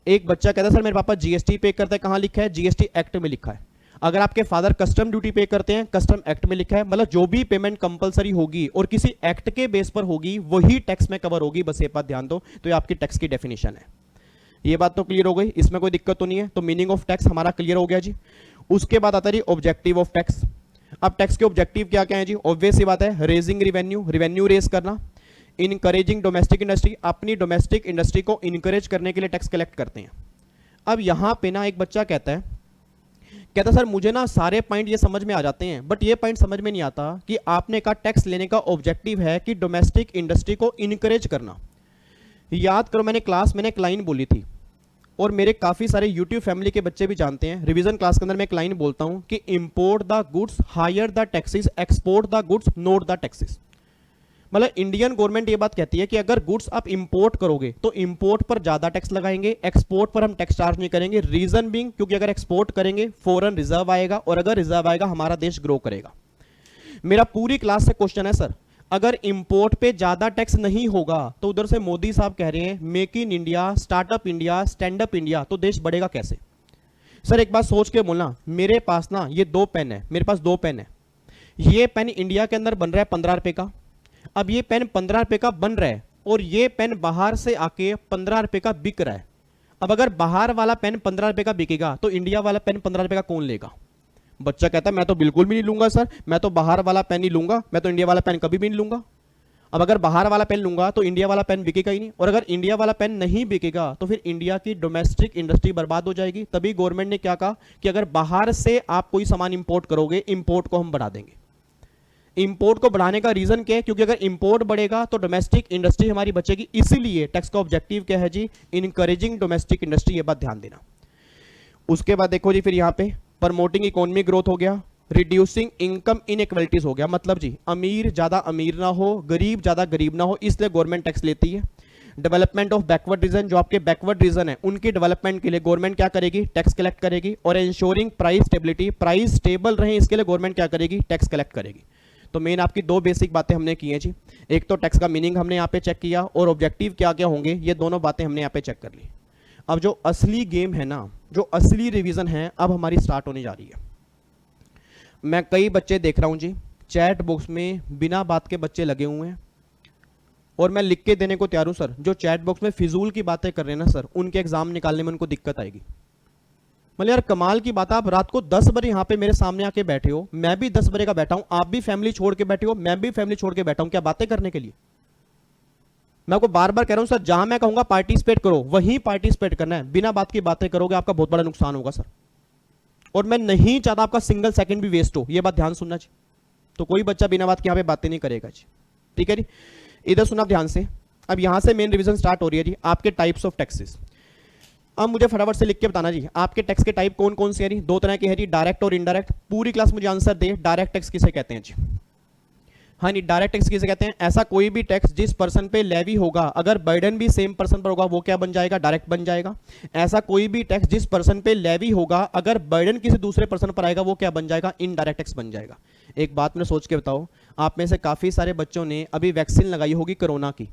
एक बच्चा कहता है सर मेरे पापा जीएसटी पे करते हैं, कहाँ लिखा है? जीएसटी एक्ट में लिखा है। अगर आपके फादर कस्टम ड्यूटी पे करते हैं, कस्टम एक्ट में लिखा है। मतलब जो भी पेमेंट कंपलसरी होगी और किसी एक्ट के बेस पर होगी वही टैक्स में कवर होगी। बस ये बात ध्यान दो। तो ये आपकी टैक्स की डेफिनेशन है। ये बात तो क्लियर हो गई, इसमें कोई दिक्कत तो नहीं है। तो मीनिंग ऑफ टैक्स हमारा क्लियर हो गया जी। उसके बाद आता है ऑब्जेक्टिव ऑफ टैक्स। अब टैक्स के ऑब्जेक्टिव क्या क्या है जी? ऑब्वियस सी बात है, रेजिंग रिवेन्यू, रिवेन्यू रेज करना। इनकरेजिंग डोमेस्टिक इंडस्ट्री, अपनी डोमेस्टिक इंडस्ट्री को इनकरेज करने के लिए टैक्स कलेक्ट करते हैं। अब यहां पे ना एक बच्चा कहता सर मुझे ना सारे पॉइंट ये समझ में आ जाते हैं, बट ये पॉइंट समझ में नहीं आता कि आपने कहा टैक्स लेने का ऑब्जेक्टिव है कि डोमेस्टिक इंडस्ट्री को इनकरेज करना। याद करो, मैंने क्लास में एक लाइन बोली थी और मेरे काफी सारे यूट्यूब फैमिली के बच्चे भी जानते हैं। रिवीजन क्लास के अंदर मैं एक लाइन बोलता हूं कि import the goods, higher the taxes, export the goods, note the taxes. मतलब इंडियन गवर्नमेंट ये बात कहती है कि अगर गुड्स आप इंपोर्ट करोगे तो इंपोर्ट पर ज्यादा टैक्स लगाएंगे, एक्सपोर्ट पर हम टैक्स चार्ज नहीं करेंगे। रीजन बीइंग, क्योंकि अगर एक्सपोर्ट करेंगे फॉरेन रिजर्व आएगा, और अगर रिजर्व आएगा हमारा देश ग्रो करेगा। मेरा पूरी क्लास से क्वेश्चन है सर, अगर इंपोर्ट पे ज्यादा टैक्स नहीं होगा तो उधर से मोदी साहब कह रहे हैं make in India, startup India, stand up India, तो देश बढ़ेगा कैसे? सर एक बात सोच के बोलना, मेरे पास ना ये 2 पेन है, मेरे पास 2 पेन है। ये पेन इंडिया के अंदर बन रहा है 15 रुपए का। अब ये पेन 15 रुपए का बन रहा है और ये पेन बाहर से आके 15 रुपए का बिक रहा है। अब अगर बाहर वाला पेन 15 रुपए का बिकेगा तो इंडिया वाला पेन 15 रुपए का कौन लेगा? बच्चा कहता है मैं तो बिल्कुल भी नहीं लूंगा सर, मैं तो बाहर वाला पेन ही लूंगा, मैं तो इंडिया वाला पेन कभी भी नहीं लूंगा। अब अगर बाहर वाला पेन लूंगा तो इंडिया वाला पेन बिकेगा ही नहीं, और अगर इंडिया वाला पेन नहीं बिकेगा तो फिर इंडिया की डोमेस्टिक इंडस्ट्री बर्बाद हो जाएगी। तभी गवर्नमेंट ने क्या कहा कि अगर बाहर से आप कोई सामान इंपोर्ट करोगे, इंपोर्ट को हम बढ़ा देंगे। इंपोर्ट को बढ़ाने का रीजन क्या है? क्योंकि अगर इंपोर्ट बढ़ेगा तो डोमेस्टिक इंडस्ट्री हमारी बचेगी। इसीलिए टैक्स का ऑब्जेक्टिव क्या है जी? Encouraging domestic industry. ये बात ध्यान देना। उसके बाद देखो जी, फिर यहां पे प्रमोटिंग इकोनॉमी ग्रोथ हो गया, रिड्यूसिंग इनकम इनइक्वालिटीज हो गया। मतलब जी अमीर ज्यादा अमीर ना हो, गरीब ज्यादा गरीब ना हो, इसलिए गवर्नमेंट टैक्स लेती है। डेवलपमेंट ऑफ बैकवर्ड रीजन, जो आपके बैकवर्ड रीजन है उनकी डेवलपमेंट के लिए गवर्नमेंट क्या करेगी? टैक्स कलेक्ट करेगी। और ensuring price stability, price stable रहे इसके लिए गवर्नमेंट क्या करेगी? टैक्स कलेक्ट करेगी। तो मेन आपकी 2 बेसिक बातें हमने की हैं जी। एक तो टैक्स का मीनिंग हमने यहाँ पे चेक किया, और ऑब्जेक्टिव क्या क्या होंगे ये दोनों बातें हमने यहाँ पे चेक कर ली। अब जो असली गेम है ना, जो असली रिवीजन है, अब हमारी स्टार्ट होने जा रही है। मैं कई बच्चे देख रहा हूं जी, चैट बॉक्स में बिना बात के बच्चे लगे हुए हैं, और मैं लिख के देने को तैयार हूं सर, जो चैट बॉक्स में फिजूल की बातें कर रहे हैं ना सर, उनके एग्जाम निकालने में उनको दिक्कत आएगी। मतलब यार कमाल की बात, आप रात को 10 बजे यहां पे मेरे सामने आके बैठे हो, मैं भी 10 बजे का बैठा हूं, आप भी फैमिली छोड़ के बैठे हो, मैं भी फैमिली छोड़ के बैठा हूं, क्या बातें करने के लिए? मैं आपको बार बार कह रहा हूं सर, जहां मैं कहूंगा पार्टिसिपेट करो वहीं पार्टिसिपेट करना है, बिना बात की बातें करोगे आपका बहुत बड़ा नुकसान होगा सर। और मैं नहीं चाहता आपका सिंगल सेकंड भी वेस्ट हो, यह बात ध्यान सुनना चाहिए। तो कोई बच्चा बिना बात के यहां पे बातें नहीं करेगा जी, ठीक है जी। इधर सुना ध्यान से। अब यहां से मेन रिवीजन स्टार्ट हो रही है जी, आपके टाइप्स ऑफ टैक्सेस। अब मुझे फटाफट से लिख के बताना जी, आपके टैक्स के टाइप कौन कौन से हैं जी? दो तरह के हैं जी, डायरेक्ट और इनडायरेक्ट। पूरी क्लास मुझे आंसर दे, डायरेक्ट टैक्स किसे कहते हैं जी? हाँ जी, डायरेक्ट टैक्स किसे कहते हैं? ऐसा कोई भी टैक्स जिस पर्सन पे लेवी होगा, अगर बर्डन भी सेम पर्सन पर होगा, वो क्या बन जाएगा? डायरेक्ट बन जाएगा। ऐसा कोई भी टैक्स जिस पर्सन पे लेवी होगा, अगर बर्डन किसी दूसरे पर्सन पर आएगा, वो क्या बन जाएगा? इनडायरेक्ट टैक्स बन जाएगा। एक बात मैंने सोच के बताओ, आप में से काफी सारे बच्चों ने अभी वैक्सीन लगाई होगी कोरोना की,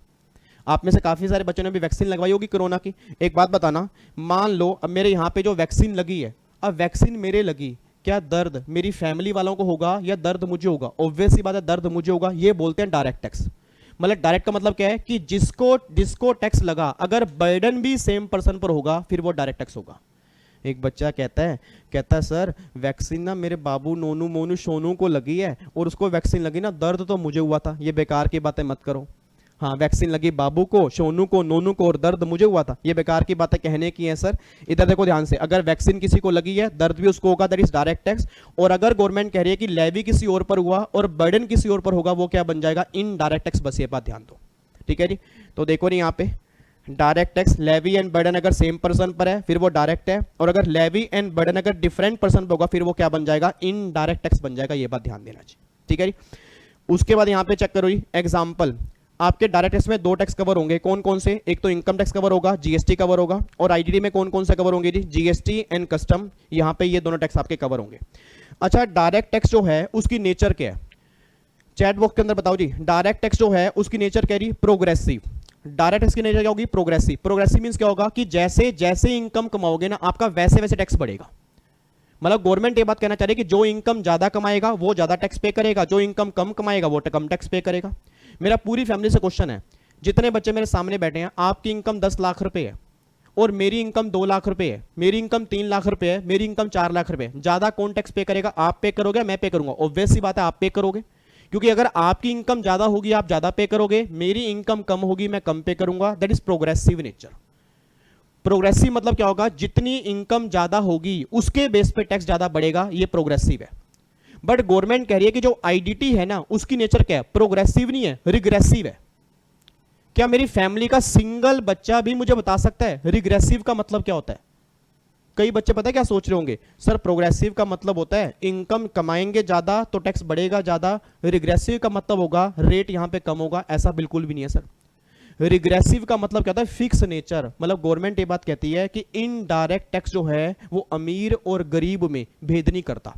आप में से काफी सारे बच्चों ने भी वैक्सीन लगवाई होगी कोरोना की। एक बात बताना, मान लो अब मेरे यहाँ पे जो वैक्सीन लगी है, अब वैक्सीन मेरे लगी, क्या दर्द मेरी फैमिली वालों को होगा या दर्द मुझे होगा? ऑब्वियस सी बात है, दर्द मुझे होगा। ये बोलते हैं डायरेक्ट टैक्स। मतलब डायरेक्ट का मतलब क्या है कि जिसको टैक्स लगा, अगर बर्डन भी सेम पर्सन पर होगा, फिर वो डायरेक्ट टैक्स होगा। एक बच्चा कहता है सर वैक्सीन ना मेरे बाबू नोनू मोनू सोनू को लगी है और उसको वैक्सीन लगी ना, दर्द तो मुझे हुआ था। ये बेकार की बातें मत करो। हाँ, वैक्सीन लगी बाबू को, सोनू को, नोनू को और दर्द मुझे हुआ था, ये बेकार की बातें कहने की हैं सर। इधर देखो ध्यान से, अगर वैक्सीन किसी को लगी है, दर्द भी उसको होगा, दैट इज डायरेक्ट टैक्स। और अगर गवर्नमेंट कह रही है कि लेवी किसी और पर हुआ और बर्डन किसी और पर होगा, वो क्या बन जाएगा? Indirect tax. बस ये बात ध्यान दो, ठीक है जी। तो देखो नहीं यहाँ पे direct tax, levy and burden अगर सेम पर्सन पर है फिर वो डायरेक्ट है, और अगर लेवी एंड बर्डन अगर डिफरेंट पर्सन पर होगा फिर वो क्या बन जाएगा? इनडायरेक्ट टैक्स बन जाएगा। ये बात ध्यान देना चाहिए, ठीक है जी। उसके बाद यहाँ पे चेक करो जी, एग्जाम्पल। आपके डायरेक्ट टैक्स में दो टैक्स कवर होंगे, कौन कौन से? एक तो इनकम टैक्स कवर होगा, जीएसटी कवर होगा। और आईटीडी में कौन कौन से कवर होंगे जी? GST and custom. यहाँ पे ये दोनों टैक्स आपके कवर होंगे। अच्छा, डायरेक्ट टैक्स जो है उसकी नेचर क्या है? चैट बॉक्स के अंदर बताओ जी। डायरेक्ट टैक्स जो है उसकी नेचर क्या है? प्रोग्रेसिव। डायरेक्ट टैक्स की नेचर क्या होगी? प्रोग्रेसिव। प्रोग्रेसिव मींस क्या होगा कि जैसे जैसे इनकम कमाओगे ना, आपका वैसे वैसे टैक्स बढ़ेगा। मतलब गवर्नमेंट ये बात कहना चाह रही है कि जो इनकम ज्यादा कमाएगा वो ज्यादा टैक्स पे करेगा, जो इनकम कम कमाएगा वो कम टैक्स पे करेगा। मेरा पूरी फैमिली से क्वेश्चन है, जितने बच्चे मेरे सामने बैठे हैं, आपकी इनकम 10 लाख रुपए है और मेरी इनकम 2 लाख रुपए है, मेरी इनकम 3 लाख रुपए है, मेरी इनकम 4 लाख रुपए है, ज्यादा कौन टैक्स पे करेगा? आप पे करोगे, मैं पे करूंगा? ऑब्वियस सी बात है आप पे करोगे, क्योंकि अगर आपकी इनकम ज्यादा होगी आप ज्यादा पे करोगे, मेरी इनकम कम होगी मैं कम पे करूंगा। That is progressive nature. Progressive मतलब क्या होगा? जितनी इनकम ज्यादा होगी उसके बेस पे टैक्स ज्यादा बढ़ेगा, ये प्रोग्रेसिव है। बट गवर्नमेंट कह रही है कि जो आईडीटी है ना, उसकी नेचर क्या है? प्रोग्रेसिव नहीं है, रिग्रेसिव है। क्या मेरी फैमिली का सिंगल बच्चा भी मुझे बता सकता है रिग्रेसिव का मतलब क्या होता है? कई बच्चे पता है क्या सोच रहे होंगे, सर प्रोग्रेसिव का मतलब होता है इनकम कमाएंगे ज्यादा तो टैक्स बढ़ेगा ज्यादा, रिग्रेसिव का मतलब होगा रेट यहां पे कम होगा। ऐसा बिल्कुल भी नहीं है सर। रिग्रेसिव का मतलब क्या होता है? Fix nature. मतलब गवर्नमेंट ये बात कहती है कि इनडायरेक्ट टैक्स जो है वो अमीर और गरीब में भेद नहीं करता।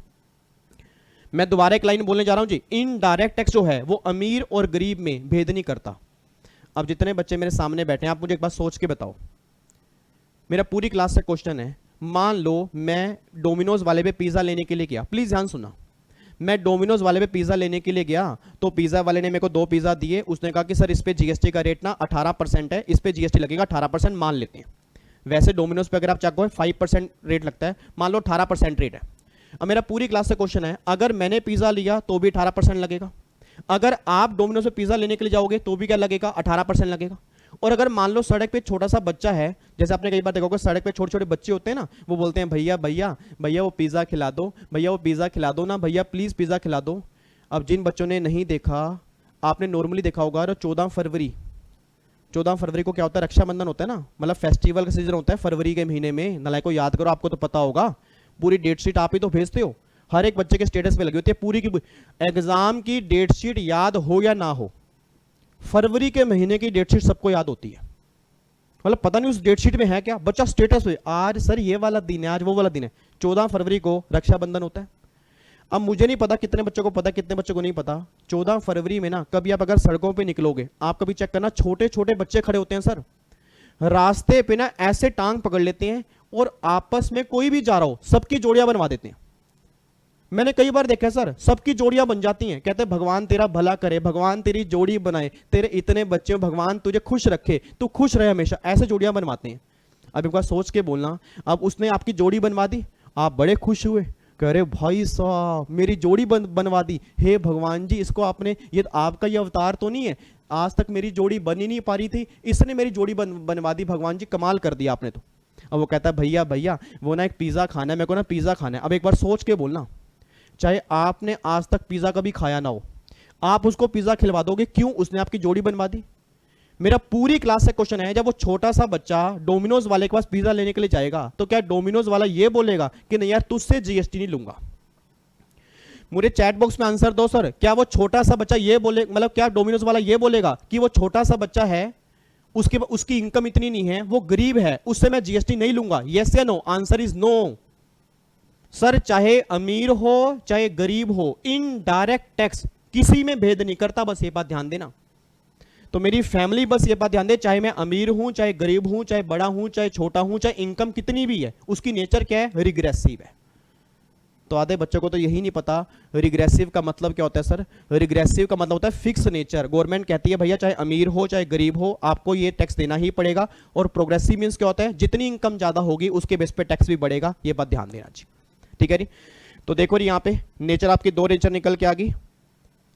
मैं दोबारा एक लाइन बोलने जा रहा हूं जी, इनडायरेक्ट टैक्स जो है वो अमीर और गरीब में भेद नहीं करता। अब जितने बच्चे मेरे सामने बैठे हैं, आप मुझे एक बात सोच के बताओ, मेरा पूरी क्लास से क्वेश्चन है, मान लो मैं डोमिनोज वाले पे पिज्जा लेने के लिए गया, प्लीज ध्यान सुनना, मैं डोमिनोज वाले पे पिज्जा लेने के लिए गया, तो पिज्जा वाले ने मेरे को 2 पिज्जा दिए, उसने कहा कि सर इस पे जीएसटी का रेट ना 18% है, इस पे जीएसटी लगेगा 18%, मान लेते हैं। वैसे डोमिनोज पे अगर आप चेक करो 5% रेट लगता है, मान लो 18% रेट है। अब मेरा पूरी क्लास से क्वेश्चन है, अगर मैंने पिज्जा लिया तो भी 18% लगेगा, अगर आप डोमिनोज से पिज्जा लेने के लिए जाओगे तो भी क्या लगेगा? 18% लगेगा। और अगर मान लो सड़क पे छोटा सा बच्चा है, जैसे आपने कई बार देखा होगा सड़क पे छोटे छोटे बच्चे होते हैं ना, वो बोलते हैं भैया भैया भैया वो पिज्जा खिला दो, भैया वो पिज्जा खिला दो ना, भैया प्लीज पिज्जा खिला दो। अब जिन बच्चों ने नहीं देखा, आपने नॉर्मली देखा होगा 14 फरवरी को क्या होता है? रक्षाबंधन होता है ना, मतलब फेस्टिवल का सीजन होता है फरवरी के महीने में। नालायक को याद करो, आपको तो पता होगा, पूरी डेट शीट आप ही तो भेजते हो, हर एक बच्चे के स्टेटस पे लगी होती है पूरी की। एग्जाम की डेट शीट याद हो या ना हो, फरवरी के महीने की डेट शीट सबको याद होती है। मतलब पता नहीं उस डेट शीट में है क्या, बच्चा स्टेटस पे आज सर ये वाला दिन है, आज वो वाला दिन है। 14 फरवरी को रक्षाबंधन होता है। अब मुझे नहीं पता कितने बच्चों को पता, कितने बच्चों को नहीं पता। 14 फरवरी में ना कभी आप अगर सड़कों पे निकलोगे, आप कभी चेक करना, छोटे छोटे बच्चे खड़े होते हैं सर रास्ते पे ना, ऐसे टांग पकड़ लेते हैं और आपस में कोई भी जा रहा हो सबकी जोड़ियां बनवा देते हैं। मैंने कई बार देखा है सर, सबकी जोड़ियां बन जाती हैं, कहते हैं भगवान तेरा भला करे, भगवान तेरी जोड़ी बनाए, तेरे इतने बच्चे भगवान तुझे खुश रखे, तू खुश रहे हमेशा, ऐसे जोड़ियां बनवाते हैं। अब एक बार सोच के बोलना, अब उसने आपकी जोड़ी बनवा दी, आप बड़े खुश हुए, कह रहे भाई साहब मेरी जोड़ी बनवा दी, हे भगवान जी इसको आपने, ये आपका ये अवतार तो नहीं है, आज तक मेरी जोड़ी बन ही नहीं पा रही थी, इसने मेरी जोड़ी बनवा दी, भगवान जी कमाल कर दिया आपने तो। अब वो कहता है भैया भैया वो ना एक पिज़्ज़ा खाना है, मेरे को ना पिज़्ज़ा खाना है। अब एक बार सोच के बोलना, चाहे आपने आज तक पिज़्ज़ा कभी खाया ना हो, आप उसको पिज़्ज़ा खिलवा दोगे, क्यों? उसने आपकी जोड़ी बनवा दी। मेरा पूरी क्लास से क्वेश्चन है, जब वो छोटा सा बच्चा डोमिनोज वाले के पास पिज़्ज़ा लेने के लिए जाएगा तो क्या डोमिनोज वाला ये बोलेगा कि नहीं यार तुझसे जीएसटी नहीं लूंगा? मुझे चैट बॉक्स में आंसर दो सर, क्या वो छोटा सा बच्चा ये बोले, मतलब क्या डोमिनोज वाला ये बोलेगा कि वो छोटा सा बच्चा है, उसकी इनकम इतनी नहीं है, वो गरीब है, उससे मैं जीएसटी नहीं लूंगा? यस या no? Answer is no sir. चाहे अमीर हो चाहे गरीब हो, इनडायरेक्ट टैक्स किसी में भेद नहीं करता, बस ये बात ध्यान देना। तो मेरी फैमिली बस ये बात ध्यान दे, चाहे मैं अमीर हूं चाहे गरीब हूं, चाहे बड़ा हूं चाहे छोटा हूं, चाहे इनकम कितनी भी है, उसकी नेचर क्या है? रिग्रेसिव है। तो आधे बच्चों को तो यही नहीं पता रिग्रेसिव का मतलब क्या होता है सर। रिग्रेसिव का मतलब होता है फिक्स नेचर। गवर्नमेंट कहती है भैया चाहे अमीर हो चाहे गरीब हो आपको ये टैक्स देना ही पड़ेगा। और प्रोग्रेसिव मींस क्या होता है? जितनी इनकम ज्यादा होगी उसके बेस पे टैक्स भी बढ़ेगा। ये बात ध्यान देना जी, ठीक है जी। तो देखो जी यहाँ पे नेचर, आपकी दो नेचर निकल के आ गई,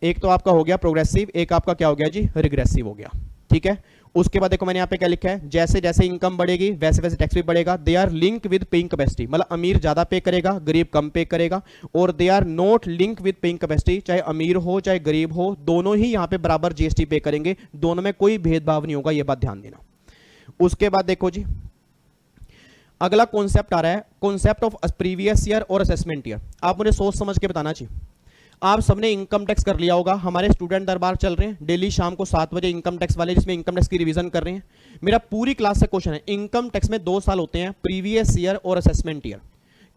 एक तो आपका हो गया प्रोग्रेसिव, एक आपका क्या हो गया जी? रिग्रेसिव हो गया, ठीक है। उसके बाद देखो मैंने यहाँ पे क्या लिखा है, जैसे जैसे इनकम बढ़ेगी वैसे वैसे टैक्स भी बढ़ेगा। They are link with paying capacity, मतलब अमीर ज्यादा पे करेगा गरीब कम पे करेगा। और they are not link with paying capacity, चाहे अमीर हो चाहे गरीब हो दोनों ही यहाँ पे बराबर जीएसटी पे करेंगे, दोनों में कोई भेदभाव नहीं होगा, ये बात ध्यान देना। उसके बाद देखो जी अगला कॉन्सेप्ट आ रहा है, कॉन्सेप्ट ऑफ प्रीवियस ईयर और असेसमेंट ईयर। आप मुझे सोच समझ के बताना चाहिए। आप सबने इनकम टैक्स कर लिया होगा, हमारे स्टूडेंट दरबार चल रहे हैं डेली शाम को 7 बजे इनकम टैक्स वाले, जिसमें इनकम टैक्स की रिवीजन कर रहे हैं। मेरा पूरी क्लास से क्वेश्चन है, इनकम टैक्स में 2 साल होते हैं, प्रीवियस ईयर और असेसमेंट ईयर।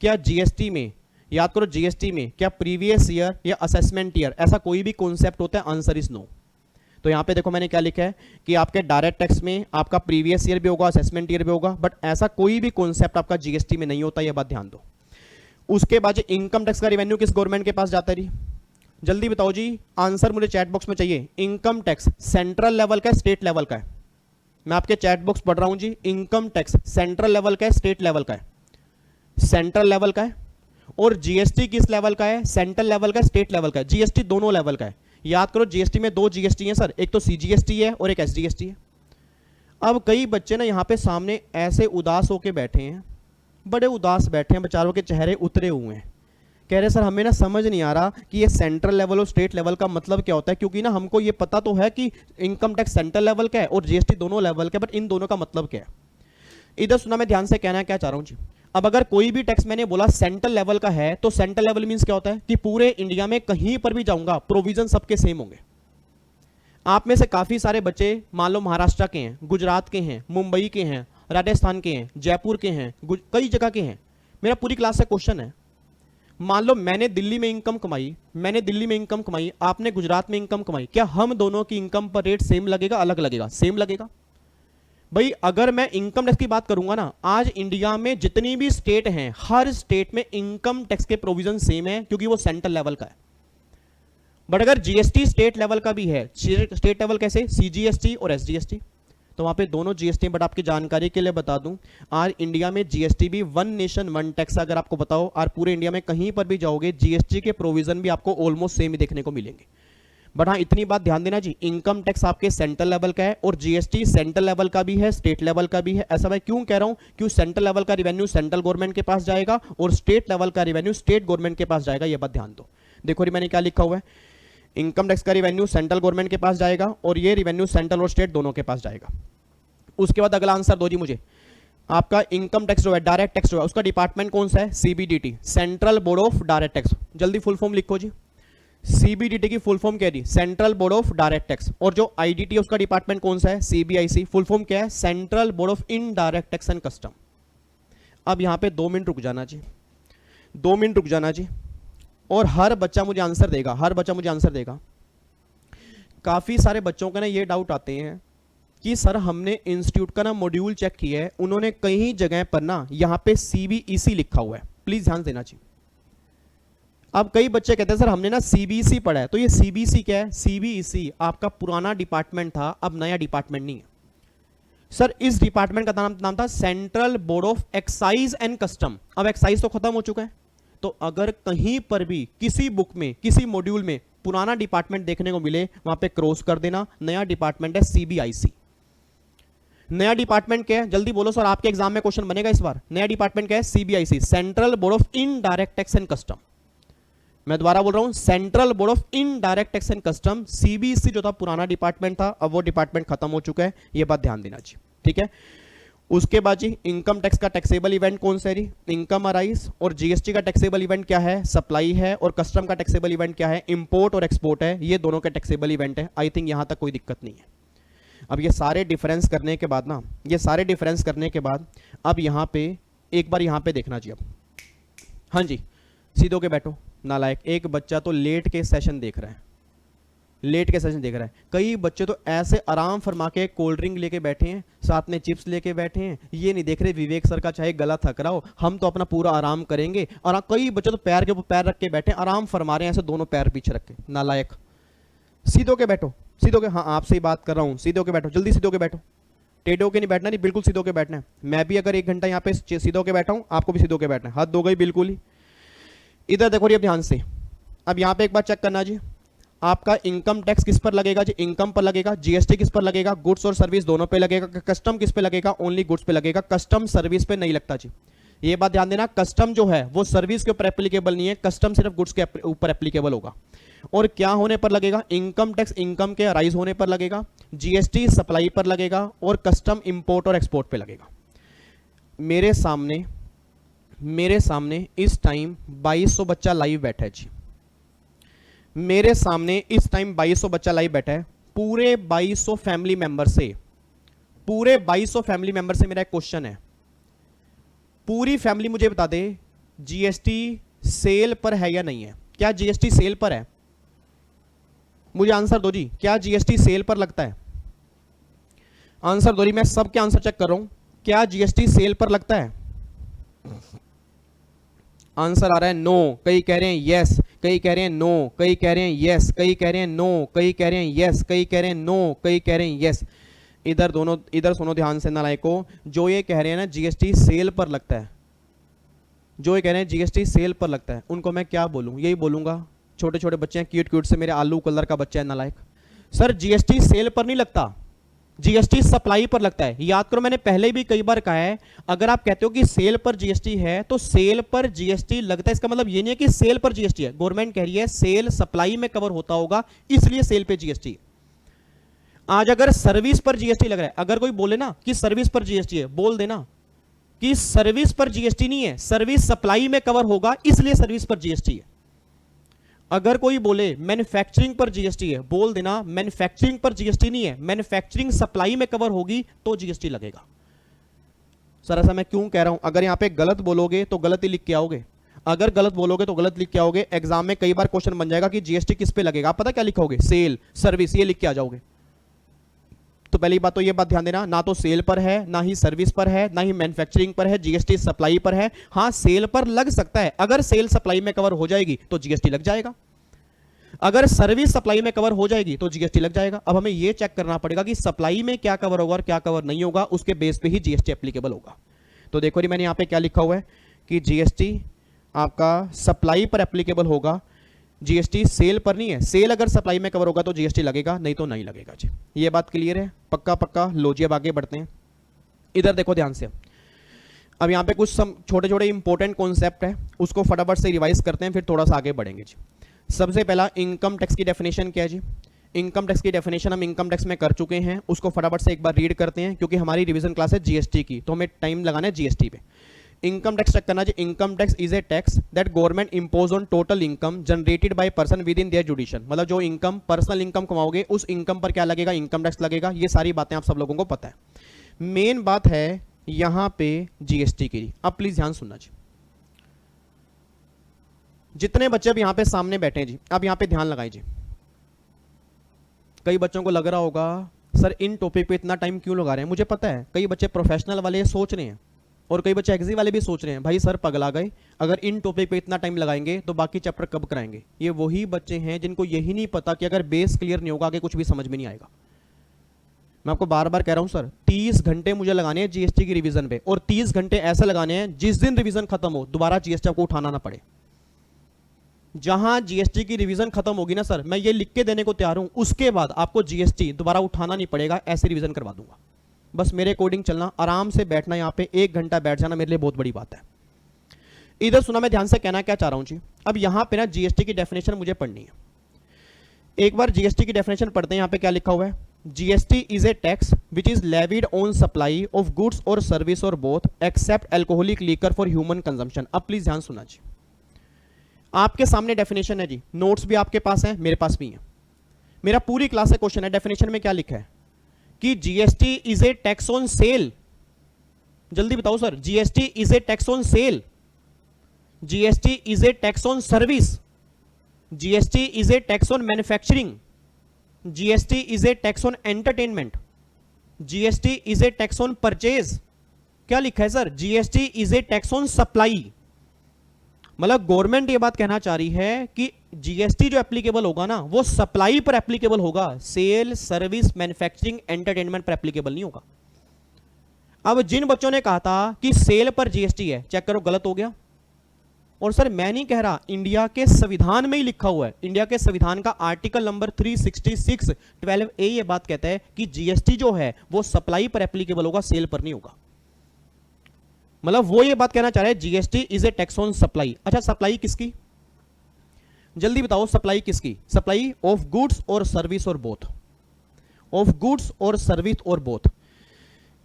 क्या जीएसटी में, याद करो जीएसटी में क्या प्रीवियस ईयर या असेसमेंट ईयर ऐसा कोई भी कॉन्सेप्ट होता है? Answer is no. तो यहाँ पे देखो मैंने क्या लिखा है कि आपके डायरेक्ट टैक्स में आपका प्रीवियस ईयर भी होगा असेसमेंट ईयर भी होगा, बट ऐसा कोई भी कॉन्सेप्ट आपका जीएसटी में नहीं होता, यह बात ध्यान दो। उसके बाद इनकम टैक्स का रेवेन्यू किस गवर्नमेंट के पास जाता है? जल्दी बताओ जी, आंसर मुझे चैट बॉक्स में चाहिए। इनकम टैक्स सेंट्रल लेवल का है स्टेट लेवल का है? मैं आपके चैट बॉक्स पढ़ रहा हूं जी। इनकम टैक्स सेंट्रल लेवल का है स्टेट लेवल का है? सेंट्रल लेवल का है। और जीएसटी किस लेवल का है? सेंट्रल लेवल का स्टेट लेवल का है? जीएसटी दोनों लेवल का है। याद करो जीएसटी में 2 जीएसटी है सर, एक तो सीजीएसटी है और एक एसजीएसटी है। अब कई बच्चे ना यहाँ पे सामने ऐसे उदास होके बैठे हैं, बड़े उदास बैठे हैं, बेचारों के चेहरे उतरे हुए हैं, कह रहे सर हमें ना समझ नहीं आ रहा कि ये सेंट्रल लेवल और स्टेट लेवल का मतलब क्या होता है, क्योंकि ना हमको ये पता तो है कि इनकम टैक्स सेंट्रल लेवल का है और जीएसटी दोनों लेवल का है, बट इन दोनों का मतलब क्या है? इधर सुना, मैं ध्यान से कहना क्या चाह रहा हूं जी। अब अगर कोई भी टैक्स मैंने बोला सेंट्रल लेवल का है तो सेंट्रल लेवल मींस क्या होता है कि पूरे इंडिया में कहीं पर भी जाऊंगा प्रोविजन सबके सेम होंगे। आप में से काफी सारे बच्चे मान लो महाराष्ट्र के हैं, गुजरात के हैं, मुंबई के हैं, राजस्थान के हैं, जयपुर के हैं, कई जगह के हैं। मेरा पूरी क्लास से क्वेश्चन है, मान लो मैंने दिल्ली में इनकम कमाई, आपने गुजरात में इनकम कमाई, क्या हम दोनों की इनकम पर रेट सेम लगेगा अलग लगेगा? सेम लगेगा। भाई अगर मैं इनकम टैक्स की बात करूंगा ना, आज इंडिया में जितनी भी स्टेट हैं हर स्टेट में इनकम टैक्स के प्रोविजन सेम है क्योंकि वो सेंट्रल लेवल का है। बट अगर जीएसटी स्टेट लेवल का भी है, स्टेट लेवल कैसे? सीजीएसटी और एसजीएसटी, तो वहां पे दोनों जीएसटी। बट आपकी जानकारी के लिए बता दूं, आज इंडिया में जीएसटी भी 1 नेशन 1 टैक्स, अगर आपको बताओ, और पूरे इंडिया में कहीं पर भी जाओगे जीएसटी के प्रोविजन भी आपको ऑलमोस्ट सेम ही देखने को मिलेंगे। बट हाँ इतनी बात ध्यान देना जी, इनकम टैक्स आपके सेंट्रल लेवल का है और जीएसटी सेंट्रल लेवल का भी है स्टेट लेवल का भी है। ऐसा मैं क्यों कह रहा हूं? क्यों सेंट्रल लेवल का रेवेन्यू सेंट्रल गवर्नमेंट के पास जाएगा और स्टेट लेवल का रेवेन्यू स्टेट गवर्नमेंट के पास जाएगा, यह बात ध्यान दो। देखो मैंने क्या लिखा हुआ है, इनकम टैक्स का रेवेन्यू सेंट्रल गवर्नमेंट के पास जाएगा और ये रेवेन्यू सेंट्रल और स्टेट दोनों के पास जाएगा। उसके बाद अगला आंसर दो जी मुझे, आपका इनकम टैक्स जो है डायरेक्ट टैक्स जो है उसका डिपार्टमेंट कौन सा है? CBDT, central board of direct tax. जल्दी फुल फॉर्म लिखो जी, सीबीडीटी की फुल फॉर्म क्या है? Central board of direct tax. और जो आईडीटी है उसका डिपार्टमेंट कौन सा है? सीबीआईसी, फुल फॉर्म क्या है? Central board of indirect tax and custom. अब यहां पे 2 मिनट रुक जाना जी, 2 मिनट रुक जाना जी, और हर बच्चा मुझे आंसर देगा, हर बच्चा मुझे आंसर देगा। काफी सारे बच्चों का ना ये डाउट आते हैं कि सर हमने इंस्टीट्यूट का ना मॉड्यूल चेक किया है, उन्होंने कहीं जगह पर ना यहां पे सीबीईसी लिखा हुआ है, प्लीज ध्यान देना चाहिए। अब कई बच्चे कहते हैं सर हमने ना सीबीईसी पढ़ा है, तो ये सीबीईसी क्या है? सीबीईसी आपका पुराना डिपार्टमेंट था, अब नया डिपार्टमेंट नहीं है सर। इस डिपार्टमेंट का नाम था central board of excise and custom. अब एक्साइज तो खत्म हो चुका है, तो अगर कहीं पर भी किसी बुक में किसी मॉड्यूल में पुराना डिपार्टमेंट देखने को मिले वहां पे क्रॉस कर देना। नया डिपार्टमेंट है सीबीआईसी। नया डिपार्टमेंट क्या है, जल्दी बोलो सर, आपके एग्जाम में क्वेश्चन बनेगा इस बार। नया डिपार्टमेंट क्या है? CBIC, central board of indirect tax and custom. मैं दोबारा बोल रहा हूं, central board of indirect tax and custom. CBSE जो था पुराना डिपार्टमेंट था, अब वो डिपार्टमेंट खत्म हो चुका है, ये बात ध्यान देना जी, ठीक है। उसके बाद जी इनकम टैक्स का टैक्सेबल इवेंट कौन सा है जी? Income arise. और जीएसटी का टैक्सेबल इवेंट क्या है? सप्लाई है। और कस्टम का टैक्सेबल इवेंट क्या है? इंपोर्ट और एक्सपोर्ट है। ये दोनों के टैक्सेबल इवेंट है। आई थिंक यहां तक कोई दिक्कत नहीं है। अब ये सारे डिफरेंस करने के बाद ना, ये सारे डिफरेंस करने के बाद अब यहां पे एक बार यहां पे देखना जी। अब हाँ जी, सीधे होके बैठो नालायक। एक बच्चा तो लेट के सेशन देख रहा है, लेट के सेशन देख रहा है। कई बच्चे तो ऐसे आराम फरमा के कोल्ड ड्रिंक लेके बैठे हैं, साथ में चिप्स लेके बैठे हैं, ये नहीं देख रहे विवेक सर का चाहे गला थक रहा हो, हम तो अपना पूरा आराम करेंगे। और कई बच्चे तो पैर के ऊपर पैर रख के बैठे, आराम फरमा रहे हैं ऐसे दोनों पैर पीछे रख के। नालायक, सीधे होके बैठो, सीधे होके। हाँ आपसे ही बात कर रहा हूँ, सीधे होके बैठो, जल्दी सीधे होके बैठो। टेढ़े होके नहीं बैठना, नहीं बिल्कुल सीधे होके बैठना है। मैं भी अगर 1 घंटा यहाँ पे सीधे होके बैठा हूँ, आपको भी सीधे होके बैठना है। हद हो गई बिल्कुल ही। इधर देखो जी, अब ध्यान से। अब यहाँ पे एक बार चेक करना जी, आपका इनकम टैक्स किस पर लगेगा जी? इनकम पर लगेगा। जीएसटी किस पर लगेगा? गुड्स और सर्विस दोनों पे लगेगा। कस्टम किस पे लगेगा? ओनली गुड्स पे लगेगा। कस्टम सर्विस पे नहीं लगता जी, ये बात ध्यान देना। कस्टम जो है वो सर्विस के ऊपर एप्लीकेबल नहीं है, कस्टम सिर्फ गुड्स के ऊपर एप्लीकेबल होगा। और क्या होने पर लगेगा? इनकम टैक्स इनकम के राइज होने पर लगेगा, जीएसटी सप्लाई पर लगेगा, और कस्टम इंपोर्ट और एक्सपोर्ट पे लगेगा। मेरे सामने इस टाइम 2200 बच्चा लाइव बैठा है जी। मेरे सामने इस टाइम 2200 बच्चा लाइव बैठा है। पूरे 2200 फैमिली मेंबर से, पूरे 2200 फैमिली मेंबर से मेरा एक क्वेश्चन है। पूरी फैमिली मुझे बता दे, जीएसटी सेल पर है या नहीं है? क्या जीएसटी सेल पर है? मुझे आंसर दो जी, क्या जीएसटी सेल पर लगता है? आंसर दो जी, मैं सबके आंसर चेक कर रहा हूं। क्या जीएसटी सेल पर लगता है? आंसर आ रहा है नो, कई कह रहे हैं यस, कई कह रहे हैं नो, कई कह रहे हैं यस, कई कह रहे हैं नो, कई कह रहे हैं यस, कई कह रहे हैं नो, कई कह रहे हैं यस। इधर दोनों, इधर सुनो ध्यान से नालायको। जो ये कह रहे हैं ना जीएसटी सेल पर लगता है, जो ये कह रहे हैं जीएसटी सेल पर लगता है, उनको मैं क्या बोलूं? यही बोलूंगा, छोटे छोटे बच्चे हैं, क्यूट क्यूट से, मेरे आलू कलर का बच्चा है नालायक। सर जीएसटी सेल पर नहीं लगता, जीएसटी सप्लाई पर लगता है। याद करो, मैंने पहले भी कई बार कहा है, अगर आप कहते हो कि सेल पर जीएसटी है तो सेल पर जीएसटी लगता है, इसका मतलब ये नहीं है कि सेल पर जीएसटी है। गवर्नमेंट कह रही है सेल सप्लाई में कवर होता होगा, इसलिए सेल पे जीएसटी। आज अगर सर्विस पर जीएसटी लग रहा है, अगर कोई बोले ना कि सर्विस पर जीएसटी है, बोल देना कि सर्विस पर जीएसटी नहीं है, सर्विस सप्लाई में कवर होगा इसलिए सर्विस पर जीएसटी है। अगर कोई बोले मैन्युफैक्चरिंग पर जीएसटी है, बोल देना मैन्युफैक्चरिंग पर जीएसटी नहीं है, मैन्युफैक्चरिंग सप्लाई में कवर होगी तो जीएसटी लगेगा। सर ऐसा मैं क्यों कह रहा हूं? अगर यहां पे गलत बोलोगे तो गलत ही लिख के आओगे, अगर गलत बोलोगे तो गलत लिख के आओगे। एग्जाम में कई बार क्वेश्चन बन जाएगा कि जीएसटी किस पे लगेगा, आप पता क्या लिखोगे? सेल, सर्विस, ये लिख के आ जाओगे। तो पहली बात तो ये बात ध्यान देना, ना तो सेल पर है, ना ही सर्विस पर है, ना ही मैन्युफैक्चरिंग पर है, जीएसटी सप्लाई पर है। हां सेल पर लग सकता है, अगर सेल सप्लाई में कवर हो जाएगी तो जीएसटी लग जाएगा, अगर सर्विस सप्लाई में कवर हो जाएगी तो जीएसटी लग जाएगा। अब हमें यह चेक करना पड़ेगा कि सप्लाई में क्या कवर होगा और क्या कवर नहीं होगा, उसके बेस पे ही जीएसटी एप्लीकेबल होगा। तो देखो जी मैंने यहां पे क्या लिखा हुआ है कि जीएसटी आपका सप्लाई पर एप्लीकेबल होगा, जीएसटी सेल पर नहीं है। सेल अगर सप्लाई में कवर होगा तो जीएसटी लगेगा, नहीं तो नहीं लगेगा जी। ये बात क्लियर है? पक्का पक्का। लो जी अब आगे बढ़ते हैं। इधर देखो ध्यान से। अब यहाँ पे कुछ छोटे छोटे इंपॉर्टेंट कॉन्सेप्ट है, उसको फटाफट से रिवाइज करते हैं, फिर थोड़ा सा आगे बढ़ेंगे जी। सबसे पहला इनकम टैक्स की डेफिनेशन क्या है जी? इनकम टैक्स की डेफिनेशन हम इनकम टैक्स में कर चुके हैं, उसको फटाफट से एक बार रीड करते हैं, क्योंकि हमारी रिवीजन क्लास है जीएसटी की, तो हमें टाइम लगाना है जीएसटी पे। इनकम टैक्स चेक करना जी। Income tax is a tax that government impose on total income generated by person within their jurisdiction. मतलब जो इनकम, पर्सनल इनकम कमाओगे, उस इनकम पर क्या लगेगा? इनकम टैक्स लगेगा। ये सारी बातें आप सब लोगों को पता है। मेन बात है यहां पे जीएसटी की। अब प्लीज ध्यान सुनना जी, जितने बच्चे अब यहां पे सामने बैठे हैं जी, अब यहां पे ध्यान लगाएं जी। कई बच्चों को लग रहा होगा सर इन टॉपिक पे इतना टाइम क्यों लगा रहे हैं? मुझे पता है कई बच्चे प्रोफेशनल वाले सोच रहे हैं, और कई बच्चे एग्जी वाले भी सोच रहे हैं भाई सर पगला गए, अगर इन टॉपिक पे इतना टाइम लगाएंगे तो बाकी चैप्टर कब कराएंगे। ये वही बच्चे हैं जिनको यही नहीं पता कि अगर बेस क्लियर नहीं होगा आगे कुछ भी समझ में नहीं आएगा। मैं आपको बार बार कह रहा हूं सर, 30 घंटे मुझे लगाने हैं जीएसटी की रिवीजन पे, और 30 घंटे ऐसे लगाने हैं जिस दिन रिवीजन खत्म हो दोबारा जीएसटी आपको उठाना ना पड़े। जहां जीएसटी की रिवीजन खत्म होगी ना सर, मैं ये लिख के देने को तैयार हूं, उसके बाद आपको जीएसटी दोबारा उठाना नहीं पड़ेगा, ऐसे रिवीजन करवा दूंगा। बस मेरे अकॉर्डिंग चलना, आराम से बैठना, यहां पे 1 घंटा बैठ जाना मेरे लिए बहुत बड़ी बात है। इधर सुना, मैं ध्यान से कहना क्या चाह रहा हूं जी। अब यहां पे ना जीएसटी की डेफिनेशन मुझे पढ़नी है। एक बार जीएसटी की डेफिनेशन पढ़ते हैं। यहां पे क्या लिखा हुआ है, GST is a tax which is levied on supply of goods और सर्विस और both except alcoholic liquor for human consumption. अब प्लीज ध्यान सुना जी, आपके सामने डेफिनेशन है जी, नोट्स भी आपके पास है, मेरे पास भी है, मेरा पूरी क्लास से क्वेश्चन है। डेफिनेशन में क्या लिखा है कि GST is a tax on sale. जल्दी बताओ sir, GST is a tax on sale, GST is a tax on service, GST is a tax on manufacturing, GST is a tax on entertainment, GST is a tax on purchase. क्या लिखा है sir, GST is a tax on supply. मतलब government ये बात कहना चाह रही है कि जीएसटी जो एप्लीकेबल होगा ना, वो सप्लाई पर एप्लीकेबल होगा, सेल, सर्विस, मैन्युफैक्चरिंग, एंटरटेनमेंट पर एप्लीकेबल नहीं होगा। अब जिन बच्चों ने कहा था कि सेल पर जीएसटी है, चेक करो गलत हो गया। और सर मैं नहीं कह रहा, इंडिया के संविधान में ही लिखा हुआ है, इंडिया के संविधान का आर्टिकल नंबर 366 12A ये बात कहता है कि जीएसटी जो है वो सप्लाई पर एप्लीकेबल होगा, सेल पर नहीं होगा। मतलब वो ये बात कहना चाह रहे हैं GST is a tax on supply. अच्छा सप्लाई किसकी, जल्दी बताओ, सप्लाई किसकी? सप्लाई ऑफ गुड्स और सर्विस और बोथ, ऑफ गुड्स और सर्विस और बोथ।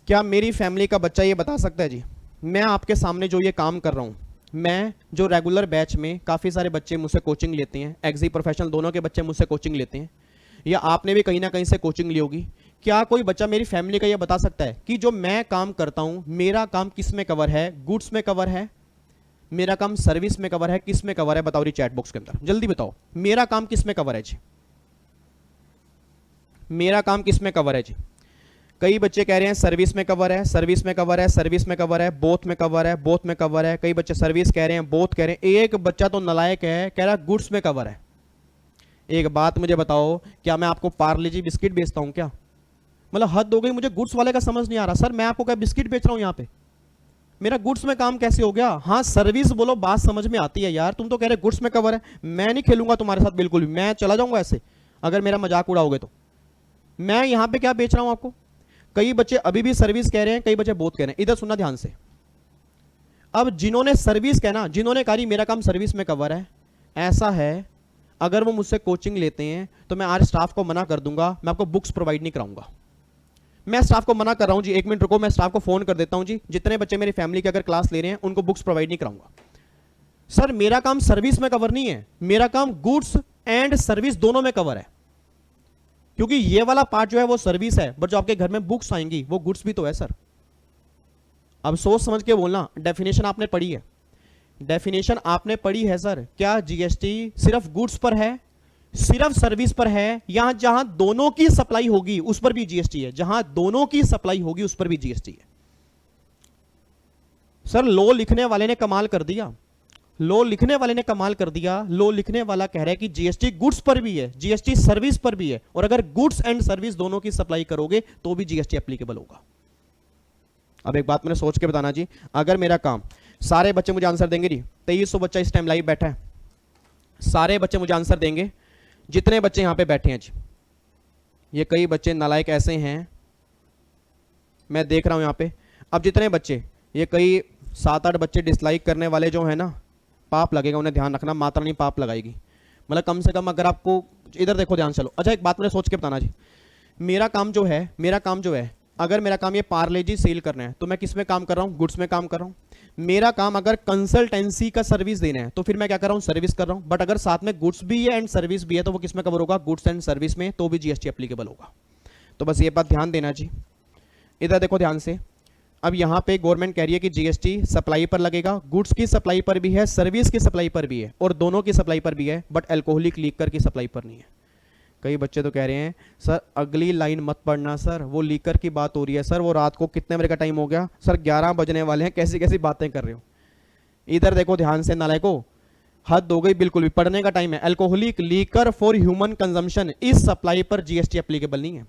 क्या मेरी फैमिली का बच्चा ये बता सकता है जी, मैं आपके सामने जो ये काम कर रहा हूं, मैं जो रेगुलर बैच में काफ़ी सारे बच्चे मुझसे कोचिंग लेते हैं, एग्जी प्रोफेशनल दोनों के बच्चे मुझसे कोचिंग लेते हैं, या आपने भी कहीं ना कहीं से कोचिंग ली होगी, क्या कोई बच्चा मेरी फैमिली का ये बता सकता है कि जो मैं काम करता हूं, मेरा काम किस में कवर है? गुड्स में कवर है, मेरा काम सर्विस में कवर है, किस में कवर है? बताओ जी चैट बॉक्स के अंदर, जल्दी बताओ, मेरा काम किस में कवर है जी, मेरा काम किस में कवर है जी? कई बच्चे कह रहे हैं सर्विस में कवर है, सर्विस में कवर है, सर्विस में कवर है, बोथ में कवर है, बोथ में कवर है। कई बच्चे सर्विस कह रहे हैं, बोथ कह रहे हैं। एक बच्चा तो नालायक है, कह रहा है गुड्स में कवर है। एक बात मुझे बताओ, क्या मैं आपको पार्ले जी बिस्किट बेचता हूं क्या? मतलब हद हो गई, मुझे गुड्स वाले का समझ नहीं आ रहा। सर मैं आपको क्या बिस्किट बेच रहा हूं यहाँ पे, मेरा गुड्स में काम कैसे हो गया? हाँ सर्विस बोलो, बात समझ में आती है यार, तुम तो कह रहे गुड्स में कवर है। मैं नहीं खेलूंगा तुम्हारे साथ बिल्कुल भी, मैं चला जाऊंगा ऐसे अगर मेरा मजाक उड़ाओगे तो। मैं यहाँ पे क्या बेच रहा हूं आपको? कई बच्चे अभी भी सर्विस कह रहे हैं, कई बच्चे बोथ कह रहे हैं। इधर सुनना ध्यान से, अब जिन्होंने सर्विस कहना, जिन्होंने कहा मेरा काम सर्विस में कवर है, ऐसा है अगर वो मुझसे कोचिंग लेते हैं तो मैं आज स्टाफ को मना कर दूंगा, मैं आपको बुक्स प्रोवाइड नहीं कराऊंगा। मैं स्टाफ को मना कर रहा हूं जी, 1 मिनट रुको, मैं स्टाफ को फोन कर देता हूं जी, जितने बच्चे मेरी फैमिली के अगर क्लास ले रहे हैं उनको बुक्स प्रोवाइड नहीं कराऊंगा। सर मेरा काम सर्विस में कवर नहीं है, मेरा काम गुड्स एंड सर्विस दोनों में कवर है, क्योंकि ये वाला पार्ट जो है वो सर्विस है, बट जो आपके घर में बुक्स आएंगी वो गुड्स भी तो है सर। अब सोच समझ के बोलना, डेफिनेशन आपने पढ़ी है, डेफिनेशन आपने पढ़ी है सर। क्या जीएसटी सिर्फ गुड्स पर है, सिर्फ सर्विस पर है, या जहां दोनों की सप्लाई होगी उस पर भी जीएसटी है? जहां दोनों की सप्लाई होगी उस पर भी जीएसटी है। सर लॉ लिखने वाले ने कमाल कर दिया, लॉ लिखने वाले ने कमाल कर दिया। लॉ लिखने वाला कह रहा है कि जीएसटी गुड्स पर भी है, जीएसटी सर्विस पर भी है, और अगर गुड्स एंड सर्विस दोनों की सप्लाई करोगे तो भी जीएसटी एप्लीकेबल होगा। अब एक बात मैंने सोच के बताना जी, अगर मेरा काम, सारे बच्चे मुझे आंसर देंगे जी, 2300 बच्चा इस टाइम लाइव बैठा है, सारे बच्चे मुझे आंसर देंगे, जितने बच्चे यहां पे बैठे हैं जी। ये कई बच्चे नालायक ऐसे हैं, मैं देख रहा हूं यहां पे। अब जितने बच्चे, ये कई 7-8 बच्चे डिसलाइक करने वाले जो है ना, पाप लगेगा, उन्हें ध्यान रखना, माता रानी पाप लगाएगी। मतलब कम से कम अगर आपको, इधर देखो ध्यान चलो। अच्छा एक बात मुझे सोच के बताना जी, मेरा काम जो है, मेरा काम जो है, अगर मेरा काम ये पार्ले जी सेल करना है तो मैं किस में काम कर रहा हूँ? गुड्स में काम कर रहा हूँ। मेरा काम अगर कंसल्टेंसी का सर्विस देना है तो फिर मैं क्या कर रहा हूँ? सर्विस कर रहा हूँ। बट अगर साथ में गुड्स भी है एंड सर्विस भी है तो वो किस में कवर होगा? गुड्स एंड सर्विस में, तो भी जीएसटी एप्लीकेबल होगा। तो बस ये बात ध्यान देना जी। इधर देखो ध्यान से, अब यहाँ पे गवर्नमेंट कह रही है कि जीएसटी सप्लाई पर लगेगा, गुड्स की सप्लाई पर भी है, सर्विस की सप्लाई पर भी है, और दोनों की सप्लाई पर भी है, बट अल्कोहलिक लीकर की सप्लाई पर नहीं है। कई बच्चे तो कह रहे हैं सर अगली लाइन मत पढ़ना सर, वो लीकर की बात हो रही है सर, वो रात को कितने बजे का टाइम हो गया सर? 11 बजने वाले हैं, कैसी कैसी बातें कर रहे हो। इधर देखो ध्यान से नालायको, हद हो गई बिल्कुल भी, पढ़ने का टाइम है। Alcoholic liquor for human consumption इस सप्लाई पर जीएसटी एप्लीकेबल नहीं है।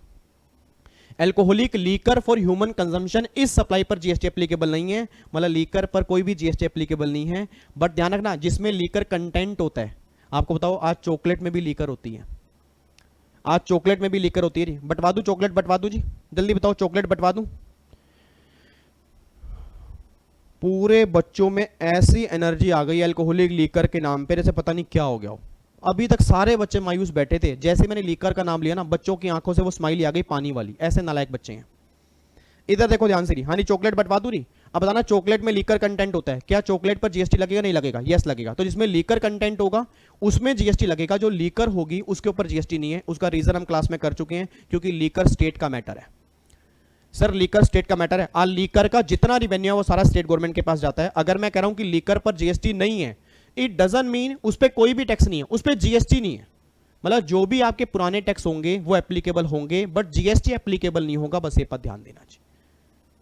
Alcoholic liquor for human consumption इस सप्लाई पर जीएसटी एप्लीकेबल नहीं है, मतलब लीकर पर कोई भी जीएसटी एप्लीकेबल नहीं है। बट ध्यान रखना, जिसमें लीकर कंटेंट होता है, आपको बताओ आज चॉकलेट में भी लीकर होती है, आज चॉकलेट में भी लीकर होती है जी। बंटवा दूं चॉकलेट, बंटवा दूं जी, जल्दी बताओ चॉकलेट बंटवा दूं। पूरे बच्चों में ऐसी एनर्जी आ गई अल्कोहलिक लीकर के नाम पे, जैसे पता नहीं क्या हो गया हो। अभी तक सारे बच्चे मायूस बैठे थे, जैसे मैंने लीकर का नाम लिया ना, बच्चों की आंखों से वो स्माइल आ गई पानी वाली, ऐसे नालायक बच्चे हैं। इधर देखो ध्यान से जी, हाँ जी चॉकलेट बंटवा दूं नहीं। अब बताना चॉकलेट में लीकर कंटेंट होता है, क्या चॉकलेट पर जीएसटी लगेगा नहीं लगेगा? यस लगेगा। तो जिसमें लीकर कंटेंट होगा उसमें जीएसटी लगेगा, जो लीकर होगी उसके ऊपर जीएसटी नहीं है। उसका रीजन हम क्लास में कर चुके हैं, क्योंकि लीकर स्टेट का मैटर है। सर लीकर स्टेट का मैटर है, आज लीकर का जितना रिवेन्यू है वो सारा स्टेट गवर्नमेंट के पास जाता है। अगर मैं कह रहा हूं कि लीकर पर जीएसटी नहीं है, इट डजंट मीन उस पर कोई भी टैक्स नहीं है, उस पर जीएसटी नहीं है। मतलब जो भी आपके पुराने टैक्स होंगे वो एप्लीकेबल होंगे, बट जीएसटी एप्लीकेबल नहीं होगा, बस ये पर ध्यान देना चाहिए।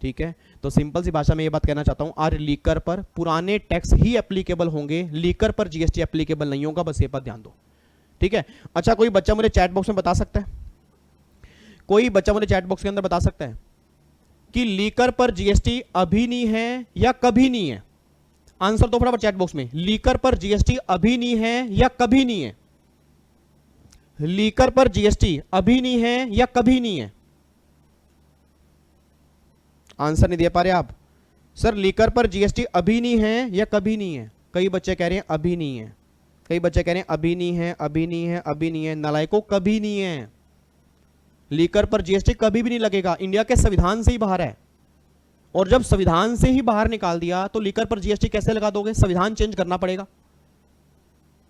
ठीक है, तो सिंपल सी भाषा में ये बात कहना चाहता हूं, आज लीकर पर पुराने टैक्स ही एप्लीकेबल होंगे, लीकर पर जीएसटी एप्लीकेबल नहीं होगा, बस ये पर ध्यान दो। ठीक है, अच्छा कोई बच्चा मुझे चैट बॉक्स में बता सकता है, कोई बच्चा मुझे चैट बॉक्स के अंदर बता सकता है कि लीकर पर जीएसटी अभी नहीं है या कभी नहीं है? आंसर तो फटाफट चैट बॉक्स में, लीकर पर जीएसटी अभी नहीं है या कभी नहीं है? लीकर पर जीएसटी अभी नहीं है या कभी नहीं है? आंसर नहीं दे पा रहे आप। सर लीकर पर जीएसटी अभी नहीं है या कभी नहीं है? कई बच्चे कह रहे हैं अभी नहीं है, कई बच्चे कह रहे हैं अभी नहीं है, अभी नहीं है, अभी नहीं है। नालायकों, कभी नहीं है। लीकर पर जीएसटी कभी भी नहीं लगेगा, इंडिया के संविधान से ही बाहर है। और जब संविधान से ही बाहर निकाल दिया तो लीकर पर जीएसटी कैसे लगा दोगे? संविधान चेंज करना पड़ेगा।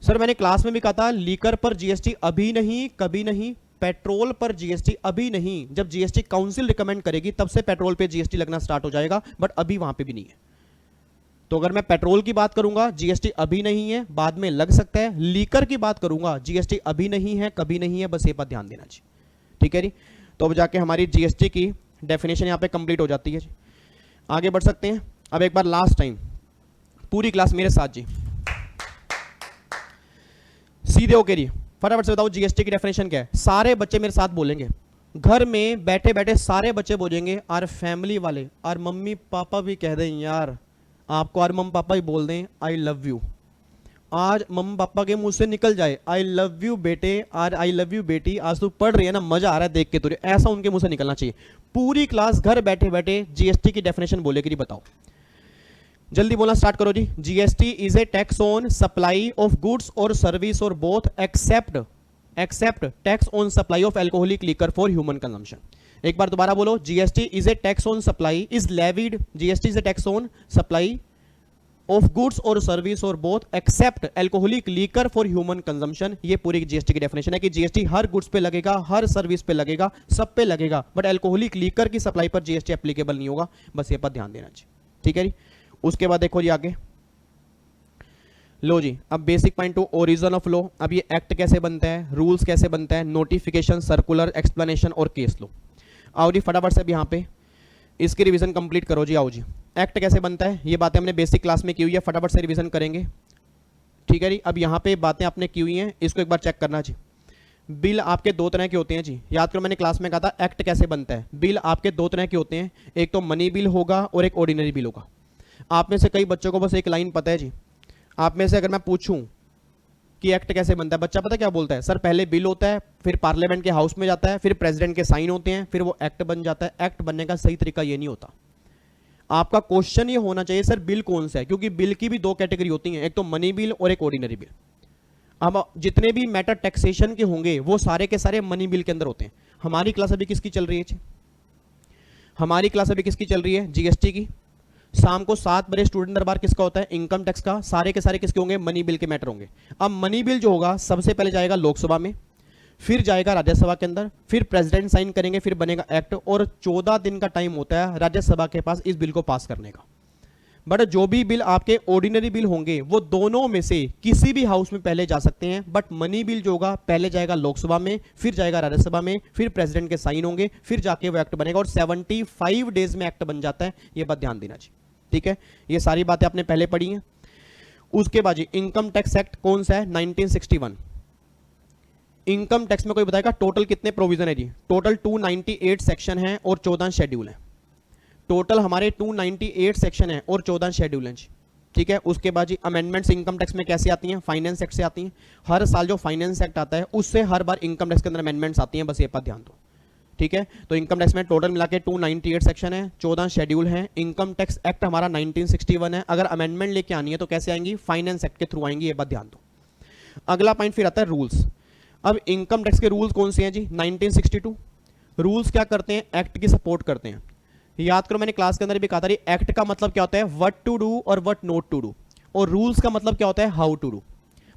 सर मैंने क्लास में भी कहा था लीकर पर जीएसटी अभी नहीं, कभी नहीं। पेट्रोल पर जीएसटी अभी नहीं, जब जीएसटी काउंसिल रिकमेंड करेगी तब से पेट्रोल पे जीएसटी लगना स्टार्ट हो जाएगा, बट अभी वहां पे भी नहीं है। तो अगर मैं पेट्रोल की बात करूंगा जीएसटी अभी नहीं है, बाद में लग सकता है। लीकर की बात करूंगा जीएसटी अभी नहीं है, कभी नहीं है, बस ये बात ध्यान देना चाहिए। ठीक है जी, तो अब जाके हमारी जीएसटी की डेफिनेशन यहां पे कंप्लीट हो जाती है जी। आगे बढ़ सकते हैं। अब एक बार लास्ट टाइम पूरी क्लास मेरे साथ जी, सीधे होके जी फटाफट से बताओ जीएसटी की डेफिनेशन क्या है। सारे बच्चे मेरे साथ बोलेंगे, घर में बैठे बैठे सारे बच्चे बोलेंगे, और फैमिली वाले और मम्मी पापा भी कह दें यार, आपको और मम्मी पापा ही बोल दें आई लव यू। आज मम्मी पापा के मुंह से निकल जाए आई लव यू बेटे और आई लव यू बेटी, आज तू पढ़ रही है ना, मजा आ रहा है देख के तुझे, ऐसा उनके मुंह से निकलना चाहिए। पूरी क्लास घर बैठे बैठे जीएसटी की डेफिनेशन बोलेगी। बताओ जल्दी बोलना स्टार्ट करो जी। GST is a tax on supply of goods और सर्विस और both except tax on supply of alcoholic liquor for human consumption. एक बार दोबारा बोलो, GST is a tax on supply, is levied, GST is a tax on supply of goods और service और both except alcoholic liquor for human consumption. ये पूरी GST की definition है कि जीएसटी हर गुड्स पे लगेगा, हर सर्विस पे लगेगा, सब पे लगेगा, बट अल्कोहलिक लिकर की सप्लाई पर जीएसटी एप्लीकेबल नहीं होगा, बस ये पर ध्यान देना चाहिए। ठीक है जी, उसके बाद देखो जी आगे लो जी, अब basic point two origin of law. अब ये एक्ट कैसे बनता है, रूल्स कैसे बनता है, नोटिफिकेशन, सर्कुलर, एक्सप्लेनेशन और केस लो। आओ जी फटाफट से अब यहाँ पे इसकी रिवीजन कंप्लीट करो जी। आओ जी, एक्ट कैसे बनता है ये बातें हमने बेसिक क्लास में की हुई है, फटाफट से रिवीजन करेंगे। ठीक है जी, अब यहाँ पे बातें आपने की हुई हैं, इसको एक बार चेक करना जी। बिल आपके दो तरह के होते हैं जी, याद करो मैंने क्लास में कहा था एक्ट कैसे बनता है। बिल आपके दो तरह के होते हैं, एक तो मनी बिल होगा और एक ऑर्डिनरी बिल होगा। आप में से कई बच्चों को बस एक लाइन पता है जी। आप में से अगर मैं पूछूं कि एक्ट कैसे बनता है, बच्चा पता क्या बोलता है? सर पहले बिल होता है, फिर पार्लियामेंट के हाउस में जाता है, फिर प्रेसिडेंट के साइन होते हैं, फिर वो एक्ट बन जाता है। एक्ट बनने का सही तरीका ये नहीं होता। आपका क्वेश्चन ये होना चाहिए सर बिल कौन सा है, क्योंकि बिल की भी दो कैटेगरी होती हैं, एक तो मनी बिल और एक ऑर्डिनरी बिल। अब जितने भी मैटर टैक्सेशन के होंगे वो सारे के सारे मनी बिल के अंदर होते हैं। हमारी क्लास अभी किसकी चल रही है? हमारी क्लास अभी किसकी चल रही है? जीएसटी की। शाम को 7 बजे स्टूडेंट दरबार किसका होता है? इनकम टैक्स का। सारे के सारे किसके होंगे? मनी बिल के मैटर होंगे। अब मनी बिल जो होगा सबसे पहले जाएगा लोकसभा में, फिर जाएगा राज्यसभा के अंदर, फिर प्रेसिडेंट साइन करेंगे, फिर बनेगा एक्ट, और 14 दिन का टाइम होता है राज्यसभा के पास इस बिल को पास करने का। बट जो भी बिल आपके ऑर्डिनरी बिल होंगे वो दोनों में से किसी भी हाउस में पहले जा सकते हैं, बट मनी बिल जो होगा पहले जाएगा लोकसभा में, फिर जाएगा राज्यसभा में, फिर प्रेसिडेंट के साइन होंगे, फिर जाके वो एक्ट बनेगा, और 75 डेज में एक्ट बन जाता है। ये बात ध्यान देना चाहिए। ठीक है, ये सारी बातें आपने पहले पढ़ी हैं। उसके बाद जी इनकम टैक्स एक्ट कौन सा है? 1961। इनकम टैक्स में कोई बताएगा टोटल कितने प्रोविजन है जी? टोटल 298 सेक्शन है और 14 शेड्यूल है। टोटल हमारे 298 सेक्शन है और 14 शेड्यूल हैं जी। ठीक है। उसके बाद जी अमेंडमेंट्स इनकम टैक्स में कैसे आती हैं, फाइनेंस एक्ट से आती हैं। हर साल जो फाइनेंस एक्ट आता है उससे हर बार इनकम टैक्स के अंदर अमेंडमेंट्स आती हैं, बस ये पर ध्यान दो। ठीक है, तो इनकम टैक्स में टोटल मिला के 298 सेक्शन है, 14 शेड्यूल हैं। इनकम टैक्स एक्ट हमारा 1961 है। अगर अमेंडमेंट लेके आनी है तो कैसे आएंगी, फाइनेंस एक्ट के थ्रू आएंगी, ये बात ध्यान दो। अगला पॉइंट फिर आता है रूल्स। अब इनकम टैक्स के रूल्स कौन से हैं जी, 1962 रूल्स क्या करते हैं, एक्ट की सपोर्ट करते हैं। याद करो मैंने क्लास के अंदर भी कहा था, एक्ट का मतलब क्या होता है, व्हाट टू डू और व्हाट नॉट टू डू, और रूल्स का मतलब क्या होता है, हाउ टू डू,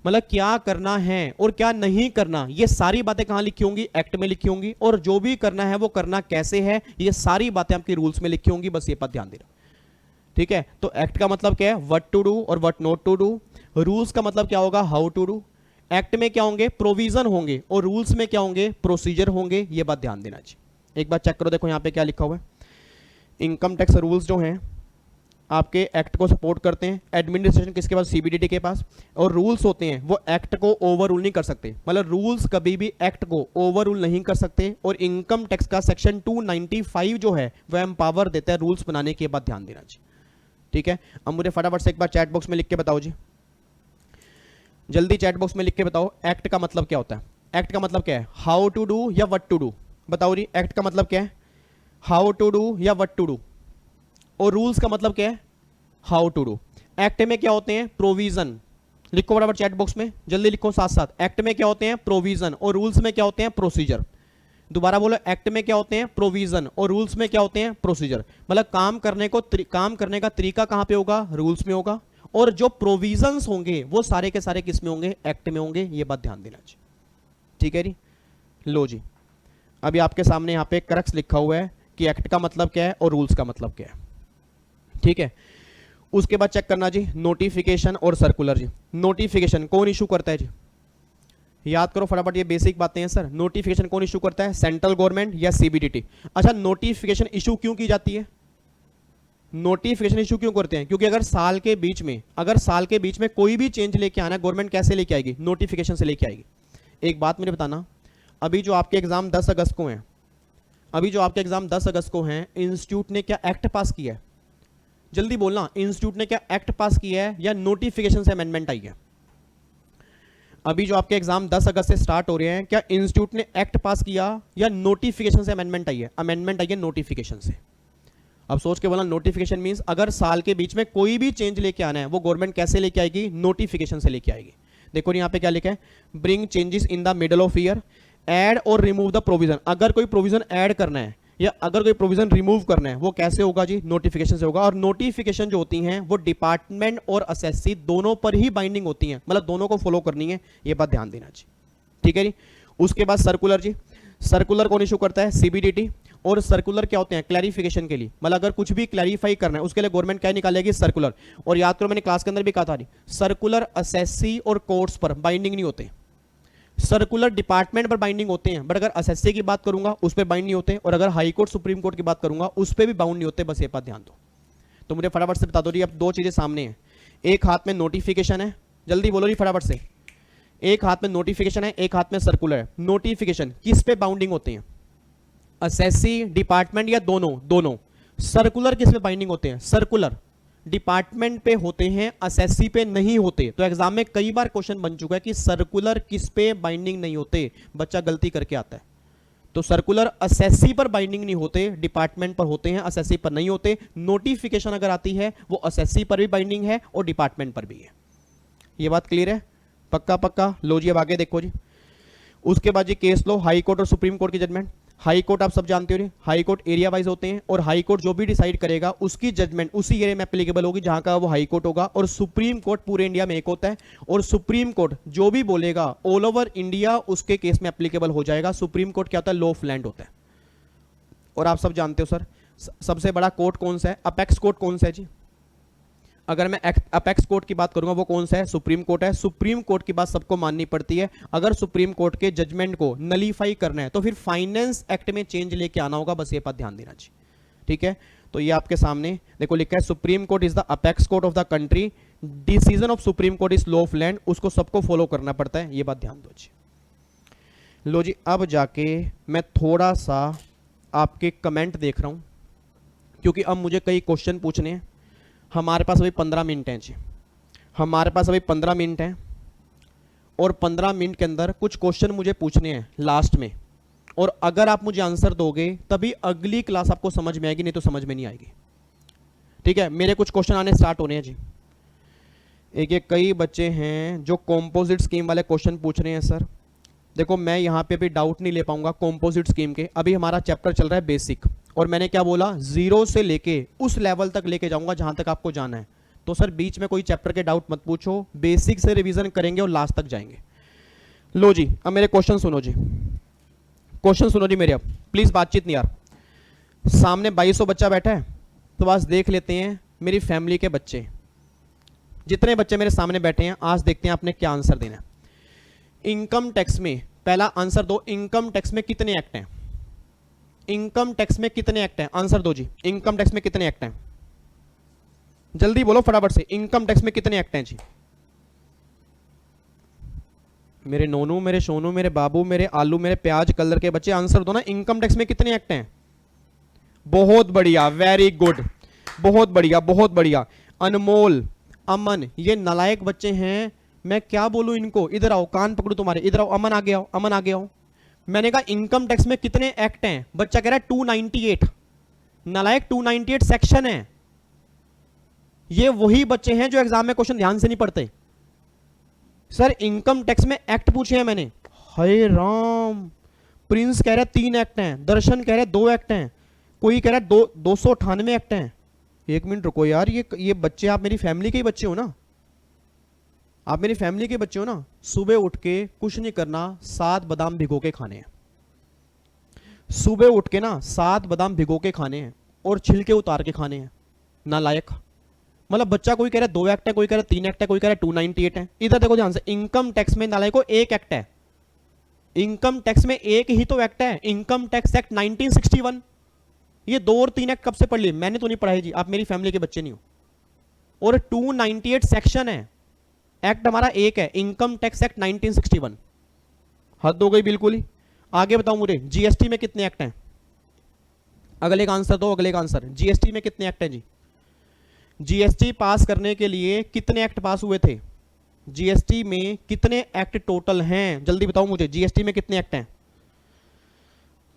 मतलब क्या करना है और क्या नहीं करना। ये सारी बातें कहां लिखी होंगी, एक्ट में लिखी होंगी, और जो भी करना है वो करना कैसे है, ये सारी बातें आपकी रूल्स में लिखी होंगी, बस ये बात ध्यान देना। ठीक है, तो एक्ट का मतलब क्या है, व्हाट टू डू और what not to do. Rules का मतलब क्या होगा, हाउ टू डू। एक्ट में क्या होंगे, प्रोविजन होंगे, और रूल्स में क्या होंगे, प्रोसीजर होंगे, ये बात ध्यान देना चाहिए। एक बार चेक करो, देखो यहां पे क्या लिखा हुआ है। इनकम टैक्स रूल्स जो हैं आपके एक्ट को सपोर्ट करते हैं, एडमिनिस्ट्रेशन किसके पास, सीबीडीटी के पास, और रूल्स होते हैं वो एक्ट को ओवर रूल नहीं कर सकते, मतलब रूल्स कभी भी एक्ट को ओवर रूल नहीं कर सकते। और इनकम टैक्स का सेक्शन 295 जो है वह एम्पावर देता है रूल्स बनाने की, बात ध्यान देना चाहिए। ठीक है, अब मुझे फटाफट से एक बार चैट बॉक्स में लिख के बताओ जी, जल्दी चैट बॉक्स में लिख के बताओ एक्ट का मतलब क्या होता है। एक्ट का मतलब क्या है, हाउ टू डू या व्हाट टू डू, बताओ जी। एक्ट का मतलब क्या है, हाउ टू डू या व्हाट टू डू, और रूल्स का मतलब क्या है, हाउ टू डू। एक्ट में क्या होते हैं, प्रोविजन, लिखो बराबर चैट बॉक्स में, जल्दी लिखो साथ साथ। एक्ट में क्या होते हैं, प्रोविजन, और रूल्स में क्या होते हैं, प्रोसीजर। दोबारा बोलो, एक्ट में क्या होते हैं, प्रोविजन, और रूल्स में क्या होते हैं, प्रोसीजर। मतलब काम करने का तरीका कहां पे होगा, रूल्स में होगा, और जो प्रोविजंस होंगे वो सारे के सारे किस में होंगे, एक्ट में होंगे, ये बात ध्यान देना चाहिए। ठीक है जी, लो जी, अभी आपके सामने यहाँ पे क्रक्स लिखा हुआ है कि एक्ट का मतलब क्या है और रूल्स का मतलब क्या है। ठीक है, उसके बाद चेक करना जी नोटिफिकेशन और सर्कुलर जी। नोटिफिकेशन कौन इशू करता है जी, याद करो फटाफट, ये बेसिक बातें हैं सर। नोटिफिकेशन कौन इशू करता है, सेंट्रल गवर्नमेंट या सीबीडीटी। अच्छा, नोटिफिकेशन इशू क्यों की जाती है, नोटिफिकेशन इशू क्यों करते हैं, क्योंकि अगर साल के बीच में कोई भी चेंज लेके आना है, गवर्नमेंट कैसे लेके आएगी, नोटिफिकेशन से लेके आएगी। एक बात मुझे बताना, अभी जो आपके एग्जाम 10 अगस्त को हैं, इंस्टीट्यूट ने क्या एक्ट पास किया है, जल्दी बोलना, इंस्टीट्यूट ने क्या एक्ट पास किया है या नोटिफिकेशन से अमेंडमेंट आई है। अभी जो आपके एग्जाम 10 अगस्त से स्टार्ट हो रहे हैं, क्या इंस्टीट्यूट ने एक्ट पास किया या नोटिफिकेशन से अमेंडमेंट आई है, अमेंडमेंट आई है नोटिफिकेशन से। अब सोच के बोला, नोटिफिकेशन मींस अगर साल के बीच में कोई भी चेंज लेके आना है वो गवर्नमेंट कैसे लेके आएगी, नोटिफिकेशन से लेके आएगी। देखो यहाँ पे क्या लिखा है, bring changes in the middle of year, add और रिमूव द प्रोविजन। अगर कोई प्रोविजन ऐड करना है या अगर कोई प्रोविजन रिमूव करना है वो कैसे होगा जी, नोटिफिकेशन से होगा। और नोटिफिकेशन जो होती हैं वो डिपार्टमेंट और एसएससी दोनों पर ही बाइंडिंग होती हैं, मतलब दोनों को फॉलो करनी है, ये बात ध्यान देना चाहिए। ठीक है जी, उसके बाद सर्कुलर जी। सर्कुलर कौन इशू करता है, सीबीडीटी। और सर्कुलर क्या होते हैं, क्लैरिफिकेशन के लिए, मतलब अगर कुछ भी क्लैरिफाई करना है उसके लिए गवर्नमेंट क्या निकालेगी, सर्कुलर। और याद करो मैंने क्लास के अंदर भी कहा था, सर्कुलर एसएससी और कोर्ट्स पर बाइंडिंग नहीं होते, सर्कुलर डिपार्टमेंट पर बाइंडिंग होते हैं, बट अगर एसएससी की बात करूंगा उस पर बाइंड नहीं होते, और अगर हाई कोर्ट सुप्रीम कोर्ट की बात करूंगा उस पर भी बाउंड नहीं होते, बस ये बात ध्यान दो। तो मुझे फटाफट से बता दो जी, अब दो चीजें सामने हैं, एक हाथ में नोटिफिकेशन है, जल्दी बोलो जी फटाफट से, एक हाथ में नोटिफिकेशन है, एक हाथ में सर्कुलर है। नोटिफिकेशन किस पे बाउंडिंग होते हैं, एसएससी, डिपार्टमेंट या दोनों। सर्कुलर किस पे बाइंडिंग होते हैं, सर्कुलर डिपार्टमेंट पे होते हैं, एसएससी पे नहीं होते। तो एग्जाम में कई बार क्वेश्चन बन चुका है कि सर्कुलर किस पे बाइंडिंग नहीं होते, बच्चा गलती करके आता है। तो सर्कुलर एसएससी पर बाइंडिंग नहीं होते, डिपार्टमेंट पर होते हैं, एसएससी पर नहीं होते। नोटिफिकेशन अगर आती है वो एसएससी पर भी बाइंडिंग है और डिपार्टमेंट पर भी है। ये बात क्लियर है, पक्का। लो जी अब आगे देखो जी, उसके बाद जी केस लो, हाई कोर्ट और सुप्रीम कोर्ट की जजमेंट। हाई कोर्ट आप सब जानते हो, हाई कोर्ट एरिया वाइज होते हैं, और हाई कोर्ट जो भी डिसाइड करेगा उसकी जजमेंट उसी एरिया में एप्लीकेबल होगी जहां का वो हाई कोर्ट होगा। और सुप्रीम कोर्ट पूरे इंडिया में एक होता है, और सुप्रीम कोर्ट जो भी बोलेगा ऑल ओवर इंडिया उसके केस में एप्लीकेबल हो जाएगा। सुप्रीम कोर्ट क्या होता है, लॉ ऑफ लैंड होता है। और आप सब जानते हो सर, सबसे बड़ा कोर्ट कौन सा है, अपेक्स कोर्ट कौन सा है जी, अगर मैं अपेक्स कोर्ट की बात करूंगा वो कौन सा है, सुप्रीम कोर्ट है। सुप्रीम कोर्ट की बात सबको माननी पड़ती है। अगर सुप्रीम कोर्ट के जजमेंट को नलीफाई करना है तो फिर फाइनेंस एक्ट में चेंज लेके आना होगा, बस ये बात ध्यान देना चाहिए। ठीक है, तो ये आपके सामने देखो लिखा है, supreme court is the apex court of the country, decision of supreme court is law of land, उसको सबको फॉलो करना पड़ता है, ये बात ध्यान दो जी। लो जी अब जाके मैं थोड़ा सा आपके कमेंट देख रहा हूं, क्योंकि अब मुझे कई क्वेश्चन पूछने हैं। हमारे पास अभी 15 मिनट हैं जी, हमारे पास अभी 15 मिनट हैं और 15 मिनट के अंदर कुछ क्वेश्चन मुझे पूछने हैं लास्ट में, और अगर आप मुझे आंसर दोगे तभी अगली क्लास आपको समझ में आएगी, नहीं तो समझ में नहीं आएगी। ठीक है, मेरे कुछ क्वेश्चन आने स्टार्ट होने हैं जी। एक कई बच्चे हैं जो कॉम्पोजिट स्कीम वाले क्वेश्चन पूछ रहे हैं सर। देखो मैं यहाँ पे भी डाउट नहीं ले पाऊंगा कॉम्पोजिट स्कीम के, अभी हमारा चैप्टर चल रहा है बेसिक, और मैंने क्या बोला, 0 से लेके उस लेवल तक लेके जाऊंगा जहां तक आपको जाना है। तो सर बीच में कोई चैप्टर के डाउट मत पूछो, बेसिक से रिवीजन करेंगे और लास्ट तक जाएंगे। लो जी, अब मेरे क्वेश्चन सुनो जी, क्वेश्चन सुनो जी मेरे। अब प्लीज बातचीत नहीं यार, सामने 2200 बच्चा बैठा है, तो बस देख लेते हैं मेरी फैमिली के बच्चे, जितने बच्चे मेरे सामने बैठे हैं, आज देखते हैं आपने क्या आंसर देना है। इनकम टैक्स में पहला आंसर दो, इनकम टैक्स में कितने एक्ट हैं? इनकम टैक्स में कितने एक्ट हैं? आंसर दो जी, इनकम टैक्स में कितने एक्ट हैं? जल्दी बोलो फटाफट से, इनकम टैक्स में कितने एक्ट हैं जी? मेरे नोनू, मेरे सोनू, मेरे बाबू, मेरे आलू, मेरे प्याज कलर के बच्चे, आंसर दो ना, इनकम टैक्स में कितने एक्ट हैं? बहुत बढ़िया, वेरी गुड, बहुत बढ़िया, बहुत बढ़िया। अनमोल, अमन, ये नालायक बच्चे हैं, मैं क्या बोलूं इनको, इधर आओ, कान पकड़ो तुम्हारे, इधर आओ, अमन आगे आओ, अमन आगे आओ। मैंने कहा इनकम टैक्स में कितने एक्ट हैं? बच्चा कह रहा है 298, नालायक 298 सेक्शन है। ये वही बच्चे हैं जो एग्जाम में क्वेश्चन ध्यान से नहीं पढ़ते। सर इनकम टैक्स में एक्ट पूछे हैं मैंने, हाय राम। प्रिंस कह रहा है 3 एक्ट हैं, दर्शन कह रहा है 2 एक्ट हैं, कोई कह रहा है 298 एक्ट हैं। एक मिनट रुको यार, ये बच्चे, आप मेरी फैमिली के ही बच्चे हो ना, आप मेरी फैमिली के बच्चे हो ना। सुबह उठ के कुछ नहीं करना, 7 बादाम भिगो के खाने हैं। सुबह उठ के ना 7 बादाम भिगो के खाने हैं और छिलके उतार के खाने हैं। नालायक, मतलब बच्चा कोई कह रहा है 2 एक्ट है, कोई कह रहा है 3 एक्ट है, कोई कह रहा है 298 है। इधर देखो ध्यान से, इनकम टैक्स में नालायक को 1 एक्ट है, इनकम टैक्स में एक ही तो एक्ट है, इनकम टैक्स एक्ट 1961। ये 2 और 3 एक्ट कब से पढ़ लिए? मैंने तो नहीं पढ़ाई जी, आप मेरी फैमिली के बच्चे नहीं हो। और 298 सेक्शन है, एक्ट हमारा एक है, इनकम टैक्स एक्ट 1961। हद हो गई बिल्कुल ही। आगे बताओ मुझे, जीएसटी में कितने एक्ट हैं? अगले का आंसर दो, अगले का आंसर। जीएसटी में कितने एक्ट हैं जी? जीएसटी पास करने के लिए कितने एक्ट पास हुए थे? जीएसटी में कितने एक्ट टोटल हैं? जल्दी बताओ मुझे, जीएसटी में कितने एक्ट हैं?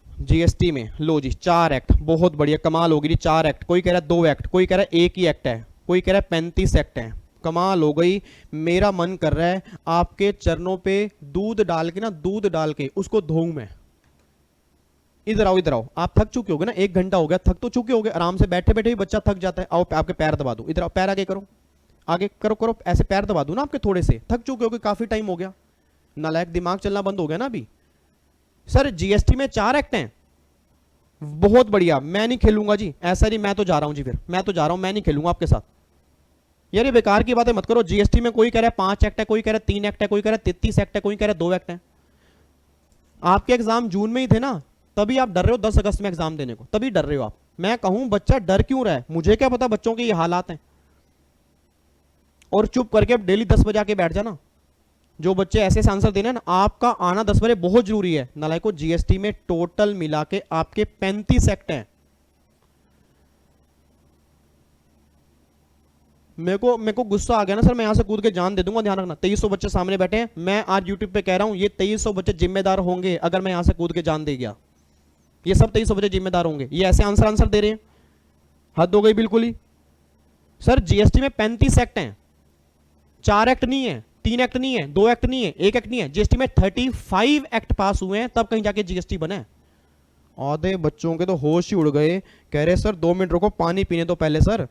जीएसटी में लो जी 4 एक्ट, बहुत बढ़िया, कमाल होगी जी, 4 एक्ट। कोई कह रहा है 2 एक्ट, कोई कह रहा है 1 ही एक्ट है, कोई कह रहा है 35 एक्ट है। कमाल हो गई। मेरा मन कर रहा है आपके चरणों पे दूध डाल के ना, दूध डाल के उसको धोऊं मैं। इधर आओ, इधर आओ, आप थक चुके होगे ना, 1 घंटा हो गया, थक तो चुके होगे, आराम से बैठे बैठे ही बच्चा थक जाता है। आओ आपके पैर दबा दूं, इधर आओ, पैर आगे करो, आगे करो, करो ऐसे पैर दबा दूं ना आपके, थोड़े से थक चुके होगे, काफी टाइम हो गया, नालायक दिमाग चलना बंद हो गया ना अभी। सर जीएसटी में 4 एक्ट हैं, बहुत बढ़िया। मैं नहीं खेलूंगा जी, ऐसा नहीं, मैं तो जा रहा हूं जी, फिर मैं तो जा रहा हूं, मैं नहीं खेलूंगा आपके साथ। यार ये बेकार की बातें मत करो। जीएसटी में कोई कह रहा है 5 एक्ट है, कोई कह रहा है 3 एक्ट है, कोई कह रहा है 33 एक्ट है, कोई कह रहा है 2 एक्ट है। आपके एग्जाम जून में ही थे ना, तभी आप डर रहे हो 10 अगस्त में एग्जाम देने को, तभी डर रहे हो आप। मैं कहूं बच्चा डर क्यों रहा है, मुझे क्या पता बच्चों के ये हालात हैं। और चुप करके अब डेली 10 बजे आके बैठ जाना। जो बच्चे ऐसे आंसर देना ना, आपका आना 10 बजे बहुत जरूरी है। नालायको, जीएसटी में टोटल मिला के आपके 35 एक्ट हैं। मेरे को गुस्सा आ गया ना सर, मैं यहां से कूद के जान दे दूंगा, ध्यान रखना। 2300 बच्चे सामने बैठे हैं, मैं आज यूट्यूब पे कह रहा हूं ये 2300 बच्चे जिम्मेदार होंगे अगर मैं यहां से कूद के जान दे गया। ये सब 2300 बच्चे जिम्मेदार होंगे, ये ऐसे आंसर दे रहे हैं, हद हो गई बिल्कुल ही। सर जीएसटी में 35 एक्ट हैं, 4 एक्ट नहीं है, 3 एक्ट नहीं है, 2 एक्ट नहीं है, 1 एक्ट नहीं है। जीएसटी में 35 एक्ट पास हुए हैं, तब कहीं जाके जीएसटी बना है। आधे बच्चों के तो होश ही उड़ गए, कह रहे सर 2 मिनट रुको, पानी पीने तो पहले सर।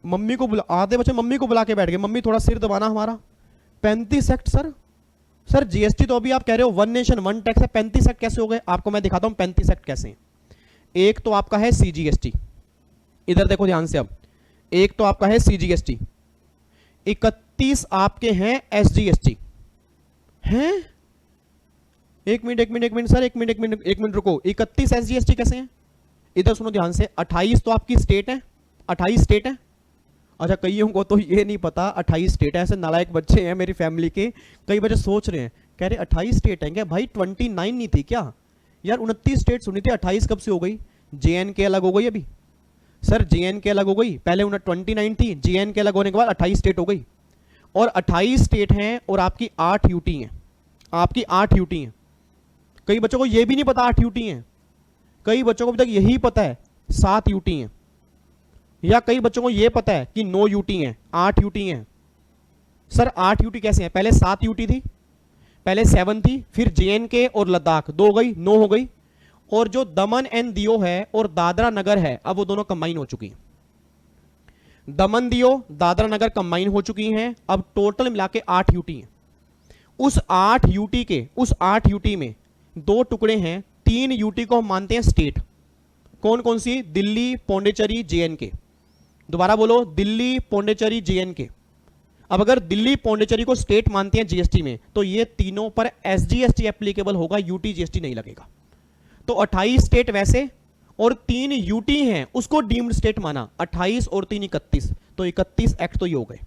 मम्मी को बुला, आधे बच्चे मम्मी को बुला के बैठ गए, मम्मी थोड़ा सिर दबाना हमारा। 35 एक्ट सर। सर जीएसटी तो अभी आप कह रहे हो 1 नेशन 1 टैक्स है, 35 एक्ट कैसे हो गए? आपको मैं दिखाता हूं 35 एक्ट कैसे हैं। एक तो आपका है सीजीएसटी, इधर देखो ध्यान से। अब एक तो आपका है सीजीएसटी, 31 आपके हैं एसजीएसटी हैं। एक मिनट सर, एक मिनट रुको, 31 एसजीएसटी कैसे हैं? इधर सुनो ध्यान से। 28 तो आपकी स्टेट है, 28 स्टेट है। अच्छा कईयों को तो ये नहीं पता 28 स्टेट है, ऐसे नालायक बच्चे हैं मेरी फैमिली के। कई बच्चे सोच रहे हैं, कह रहे 28 स्टेट है क्या भाई? 29 नहीं थी क्या यार? 29 स्टेट सुनी थी, 28 कब से हो गई? जेएनके अलग हो गई अभी, सर JNK अलग हो गई, पहले 29 थी, JNK अलग होने के बाद 28 स्टेट हो गई, और 28 स्टेट हैं और आपकी 8 यूटी हैं, आपकी 8 यूटी हैं। कई बच्चों को यह भी नहीं पता 8 यूटी हैं, कई बच्चों को अभी तक यही पता है 7 यूटी हैं, या कई बच्चों को यह पता है कि 9 यूटी हैं, 8 यूटी हैं। सर 8 यूटी कैसे हैं? पहले 7 यूटी थी, पहले 7 थी, फिर JNK और लद्दाख 2 हो गई, 9 हो गई, और जो दमन एंड दियो है और दादरा नगर है, अब वो दोनों कंबाइन हो चुकी हैं। दमन दियो दादरा नगर कंबाइन हो चुकी हैं, अब टोटल मिला के 8 यूटी हैं। उस 8 यूटी में 2 टुकड़े हैं, 3 यूटी को हम मानते हैं स्टेट। कौन कौन सी? दिल्ली, पौंडीचेरी, JNK। दोबारा बोलो, दिल्ली, पौंडीचेरी, JNK। अब अगर दिल्ली पौंडीचेरी को स्टेट मानते हैं जीएसटी में, तो ये तीनों पर SGST एप्लीकेबल होगा, यूटी जीएसटी नहीं लगेगा। तो 28 स्टेट वैसे और 3 यूटी हैं, उसको डीम्ड स्टेट माना, 28 और 3 31, तो 31 एक्ट तो ये हो गए।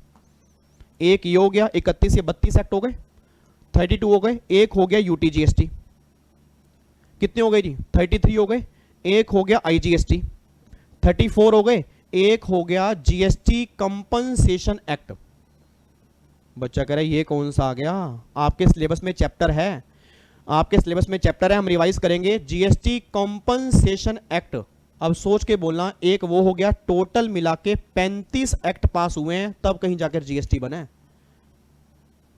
एक ये हो गया, 31 ये 32 एक्ट हो गए, 32 हो गए, एक हो गया यूटी जीएसटी, कितने हो गए जी? 33 हो गए, एक हो गया IGST, 34 हो गए, एक हो गया जीएसटी कंपनसेशन एक्ट। बच्चा कह रहा है ये कौन सा आ गया? आपके सिलेबस में चैप्टर है, आपके सिलेबस में चैप्टर है, हम रिवाइज करेंगे जीएसटी कंपनसेशन एक्ट। अब सोच के बोलना, एक वो हो गया, टोटल मिला के 35 एक्ट पास हुए हैं, तब कहीं जाकर जीएसटी बना है।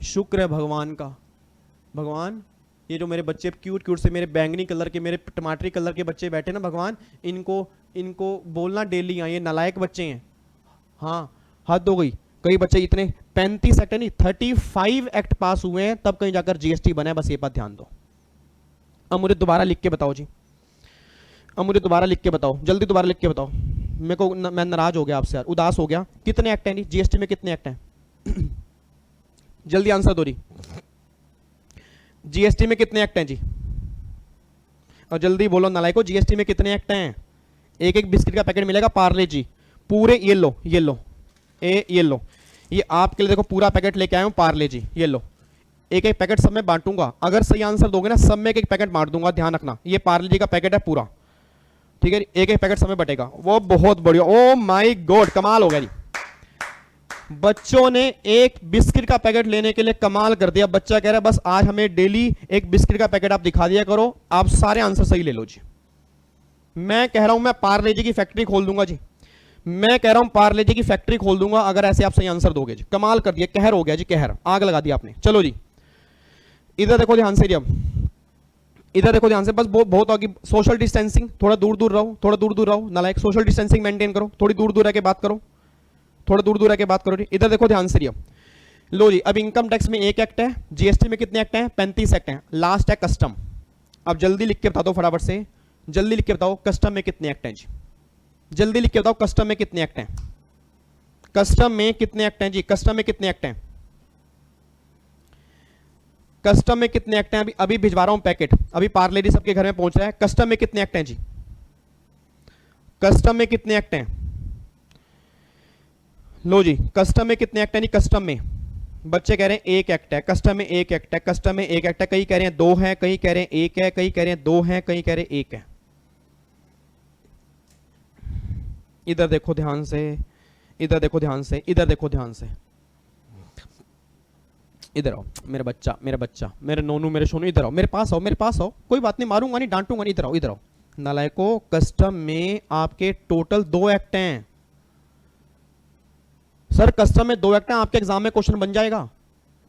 शुक्र है भगवान का। भगवान, ये जो मेरे बच्चे क्यूट क्यूट से, मेरे बैंगनी कलर के, मेरे टमाटरी कलर के बच्चे बैठे ना भगवान, इनको बोलना डेली, ये नालायक बच्चे हैं। हाँ, हद हो गई। कई बच्चे इतने 35 एक्ट नहीं 35 एक्ट पास हुए हैं, तब कहीं जाकर जीएसटी बना है, बस ये बात ध्यान दो। अब मुझे दोबारा लिख के बताओ जी, अब मुझे दोबारा लिख के बताओ, जल्दी दोबारा लिख के बताओ। मेरे को मैं नाराज हो गया आपसे यार, उदास हो गया। कितने एक्ट हैं जी जीएसटी में? कितने एक्ट हैं? जल्दी आंसर दो जी, जीएसटी में कितने एक्ट हैं जी? और जल्दी बोलो नालायको, जीएसटी में कितने एक्ट हैं? एक एक बिस्किट का पैकेट मिलेगा पार्ले जी, पूरे ये लो, ये लो, ये लो, ये आपके लिए देखो पूरा पैकेट लेके आया हूं पार्ले जी, ये लो। एक एक पैकेट सब में बांटूंगा, अगर सही आंसर दोगे ना सब में एक एक पैकेट बांट दूंगा, ध्यान रखना। ये पार्ले जी का पैकेट है पूरा, ठीक है, एक एक पैकेट सब में बटेगा। वो बहुत बढ़िया, ओ माय गॉड, कमाल हो गया जी। बच्चों ने एक बिस्किट का पैकेट लेने के लिए कमाल कर दिया। बच्चा कह रहा है बस आज हमें डेली एक बिस्किट का पैकेट आप दिखा दिया करो, आप सारे आंसर सही ले लो जी। मैं कह रहा हूं मैं पार्ले जी की फैक्ट्री खोल दूंगा जी, मैं कह रहा हूं पार्ले जी की फैक्ट्री खोल दूंगा अगर ऐसे आप सही आंसर दोगे जी। कमाल कर दिया, कहर हो गया जी, कहर, आग लगा दी आपने। चलो जी, इधर देखो ध्यान से जी, अब इधर देखो ध्यान से, बस बहुत आगे। सोशल डिस्टेंसिंग, थोड़ा दूर दूर रहो, थोड़ा दूर दूर रहो, नालायक। सोशल डिस्टेंसिंग मेंटेन करो, थोड़ी दूर दूर रह के बात करो, थोड़ा दूर दूर रह के बात करो जी। इधर देखो ध्यान से, अब लो जी, अब इनकम टैक्स में एक एक्ट है, जीएसटी में कितने एक्ट हैं? 35 एक्ट हैं। लास्ट है कस्टम। अब जल्दी लिख के बता दो फटाफट से, जल्दी लिख के बताओ कस्टम में कितने एक्ट हैं जी, जल्दी लिख के बताओ कस्टम में कितने एक्ट हैं? कस्टम में कितने एक्ट हैं जी? कस्टम में कितने एक्ट हैं? कस्टम में कितने एक्ट हैं? अभी भिजवा रहा हूं पैकेट, अभी पार्ले जी सबके घर में पहुंच रहा है। कस्टम में कितने एक्ट हैं जी? कस्टम में कितने एक्ट हैं? लो जी, कस्टम में कितने एक्ट हैं जी? कस्टम में बच्चे कह रहे हैं एक एक्ट है, कस्टम में एक एक्ट है, कस्टम में एक एक्ट है, कई कह रहे हैं 2 है, कई कह रहे हैं 1 है, कई कह रहे हैं 2 है, कई कह रहे हैं 1 है। इधर देखो ध्यान से, इधर देखो ध्यान से, इधर देखो ध्यान से, इधर आओ मेरे बच्चा, मेरे बच्चा, मेरे नोनू, मेरे सोनू, इधर आओ, मेरे पास आओ, मेरे पास आओ, कोई बात नहीं, मारूंगा नहीं, डांटूंगा नहीं, इधर आओ, इधर आओ। नालायको, कस्टम में आपके टोटल 2 एक्ट हैं सर, कस्टम में 2 एक्ट हैं, आपके एग्जाम में क्वेश्चन बन जाएगा।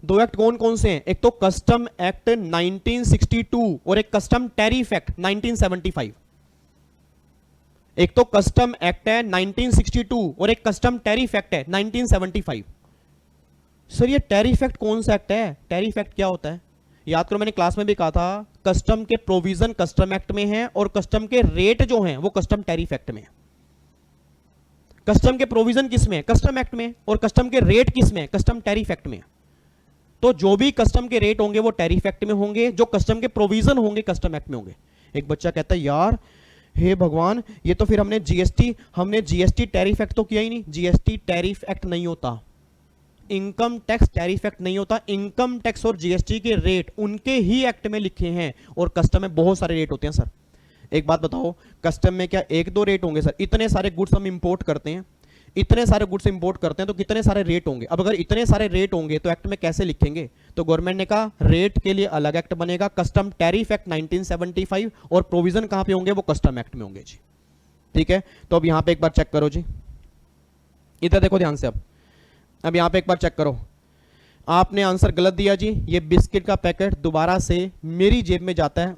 2 एक्ट कौन कौन से हैं? एक तो कस्टम एक्ट 1962 और एक कस्टम टैरिफ एक्ट 1975। एक तो कस्टम एक्ट है 1962 और एक कस्टम टैरिफ एक्ट है 1975। सर ये टैरिफ एक्ट कौन सा एक्ट है? टैरिफ एक्ट क्या होता है? याद करो, मैंने क्लास में भी कहा था, कस्टम के प्रोविजन कस्टम एक्ट में है और कस्टम के रेट जो हैं वो कस्टम टैरिफ एक्ट में है। कस्टम के प्रोविजन किस में? कस्टम एक्ट में। और कस्टम के रेट किस में? कस्टम टैरिफ एक्ट में। तो जो भी कस्टम के रेट होंगे वो टैरिफ एक्ट में होंगे, जो कस्टम के प्रोविजन होंगे कस्टम एक्ट में होंगे। एक बच्चा कहता है यार हे भगवान, ये तो फिर हमने जीएसटी टैरिफ एक्ट तो किया ही नहीं। जीएसटी टैरिफ एक्ट नहीं होता, इनकम टैक्स टैरिफ एक्ट नहीं होता। इनकम टैक्स और जीएसटी के रेट उनके ही एक्ट में लिखे हैं और कस्टम में बहुत सारे रेट होते हैं सर। एक बात बताओ, कस्टम में क्या एक दो रेट होंगे सर? इतने सारे गुड्स हम इंपोर्ट करते हैं, इतने सारे गुड्स इंपोर्ट करते हैं तो कितने सारे रेट होंगे? अब अगर इतने सारे रेट होंगे तो एक्ट में कैसे लिखेंगे? तो गवर्नमेंट ने कहा रेट के लिए अलग एक्ट बनेगा, कस्टम टैरिफ एक्ट 1975, और प्रोविजन कहां पे होंगे? वो कस्टम एक्ट में होंगे जी। ठीक है, तो अब यहां पे एक बार चेक करो जी, इधर देखो ध्यान से। अब यहां पे एक बार चेक करो, आपने आंसर गलत दिया जी। ये बिस्किट का पैकेट दोबारा से मेरी जेब में जाता है,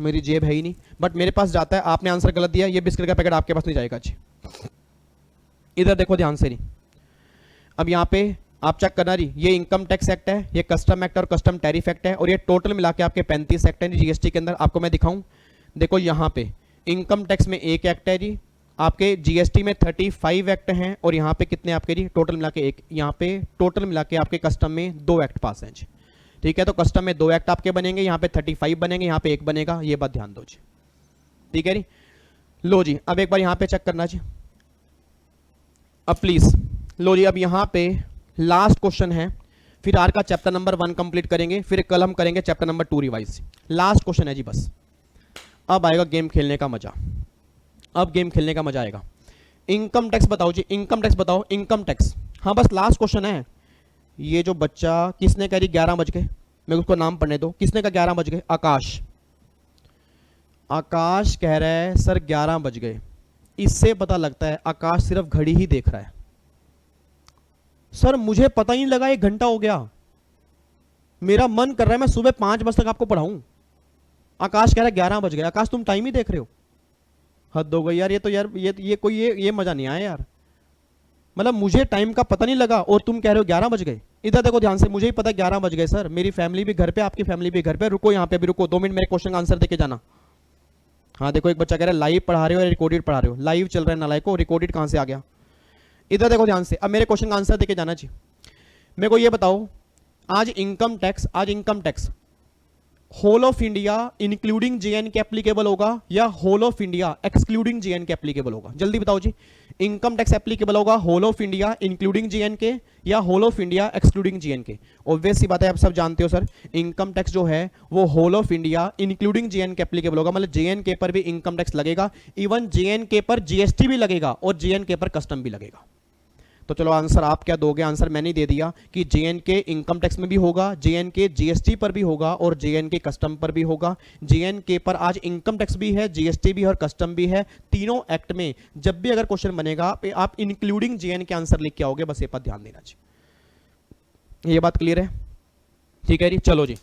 मेरी जेब है ही नहीं बट मेरे पास जाता है। आपने आंसर गलत दिया, ये बिस्किट का पैकेट आपके पास नहीं जाएगा जी। इधर देखो ध्यान से नहीं। अब यहां पे आप चेक करना जी, ये इनकम टैक्स एक्ट है, ये कस्टम एक्ट और कस्टम टैरिफ एक्ट है, और ये टोटल मिला के आपके 35 एक्ट है जीएसटी के अंदर। आपको मैं दिखाऊं, देखो यहां पे इनकम टैक्स में एक एक्ट है जी, आपके जीएसटी में 35 एक्ट हैं, और यहाँ पे कितने आपके जी टोटल मिला के एक, यहाँ पे टोटल मिला के आपके कस्टम में 2 एक्ट पास हैं जी। ठीक है, तो कस्टम में 2 एक्ट आपके बनेंगे, यहाँ पे 35 बनेंगे, यहाँ पे 1 बनेगा, ये बात ध्यान दो जी। ठीक है जी, लो जी अब एक बार यहाँ पे चेक करना जी। अब प्लीज लो जी, अब यहाँ पे लास्ट क्वेश्चन है, फिर आर का चैप्टर नंबर 1 कंप्लीट करेंगे, फिर कल हम करेंगे chapter number 2 revise. Last question है जी बस, अब आएगा गेम खेलने का मजा, अब गेम खेलने का मजा आएगा। इनकम टैक्स बताओ जी, इनकम टैक्स बताओ, इनकम टैक्स। हाँ बस लास्ट क्वेश्चन है। ये जो बच्चा किसने कह रही 11 बज गए, मैं उसको नाम पढ़ने दो, किसने कहा 11 बज गए? आकाश। आकाश कह रहा है सर 11 बज गए। इससे पता लगता है आकाश सिर्फ घड़ी ही देख रहा है। सर मुझे पता ही नहीं लगा 1 घंटा हो गया, मेरा मन कर रहा है मैं सुबह 5 बजे तक आपको पढ़ाऊं। आकाश कह रहा है 11 बज गए। आकाश तुम टाइम ही देख रहे हो, हद हो गई यार। ये तो यार ये कोई ये मजा नहीं आया यार। मतलब मुझे टाइम का पता नहीं लगा और तुम कह रहे हो 11 बज गए। इधर देखो ध्यान से, मुझे ही पता 11 बज गए सर, मेरी फैमिली भी घर पे, आपकी फैमिली भी घर पे। रुको यहाँ पे भी रुको, 2 मिनट मेरे क्वेश्चन का आंसर देके जाना। हाँ देखो एक बच्चा कह रहा है लाइव पढ़ा रहे हो या रिकॉर्डेड पढ़ा रहे हो? लाइव चल रहा है नालायक को, रिकॉर्डेड कहां से आ गया? इधर देखो ध्यान से, अब मेरे क्वेश्चन का आंसर देके जाना चाहिए। मेरे को ये बताओ, आज income tax whole of India including J and K applicable होगा या whole of India excluding J and K applicable होगा? जल्दी बताओ जी। इनकम टैक्स एप्लीकेबल होगा whole of India including J and K या whole of India excluding J and K? Obvious सी बात है, आप सब जानते हो सर, इनकम टैक्स जो है वो whole of India including J and K applicable होगा। मतलब जेएनके पर भी इनकम टैक्स लगेगा, इवन जेएनके पर जीएसटी भी लगेगा और जेएनके पर कस्टम भी लगेगा। तो चलो आंसर आप क्या दोगे? आंसर मैंने दे दिया कि जेएनके इनकम टैक्स में भी होगा, जेएनके जीएसटी पर भी होगा और जेएनके कस्टम पर भी होगा। जेएनके पर आज इनकम टैक्स भी है, जीएसटी भी है और कस्टम भी है। तीनों एक्ट में जब भी अगर क्वेश्चन बनेगा आप इंक्लूडिंग जेएनके आंसर लिख के आओगे, बस ये पर ध्यान देना चाहिए। ये बात क्लियर है? ठीक है जी, चलो जी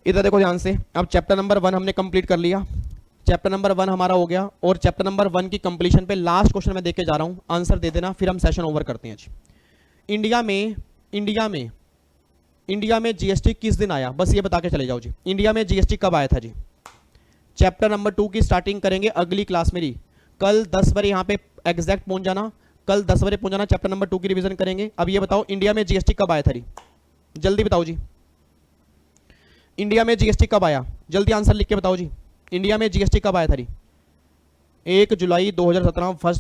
इधर देखो ध्यान से। अब चैप्टर नंबर 1 हमने कंप्लीट कर लिया, चैप्टर नंबर 1 हमारा हो गया, और चैप्टर नंबर 1 की कंप्लीशन पे लास्ट क्वेश्चन मैं देके जा रहा हूं, आंसर दे देना, फिर हम सेशन ओवर करते हैं जी। इंडिया में जीएसटी किस दिन आया? बस ये बता के चले जाओ जी, इंडिया में जीएसटी कब आया था जी? चैप्टर नंबर 2 की स्टार्टिंग करेंगे अगली क्लास मेरी, कल 10 बजे यहाँ पे एग्जैक्ट पहुंच जाना, कल 10 बजे पहुंच जाना, चैप्टर नंबर 2 की रिवीजन करेंगे। अब ये बताओ इंडिया में जीएसटी कब आया था जी? जल्दी बताओ जी, इंडिया में जीएसटी कब आया? जल्दी आंसर लिख के बताओ जी, इंडिया में जीएसटी कब आया था? 1 जुलाई 2017, 1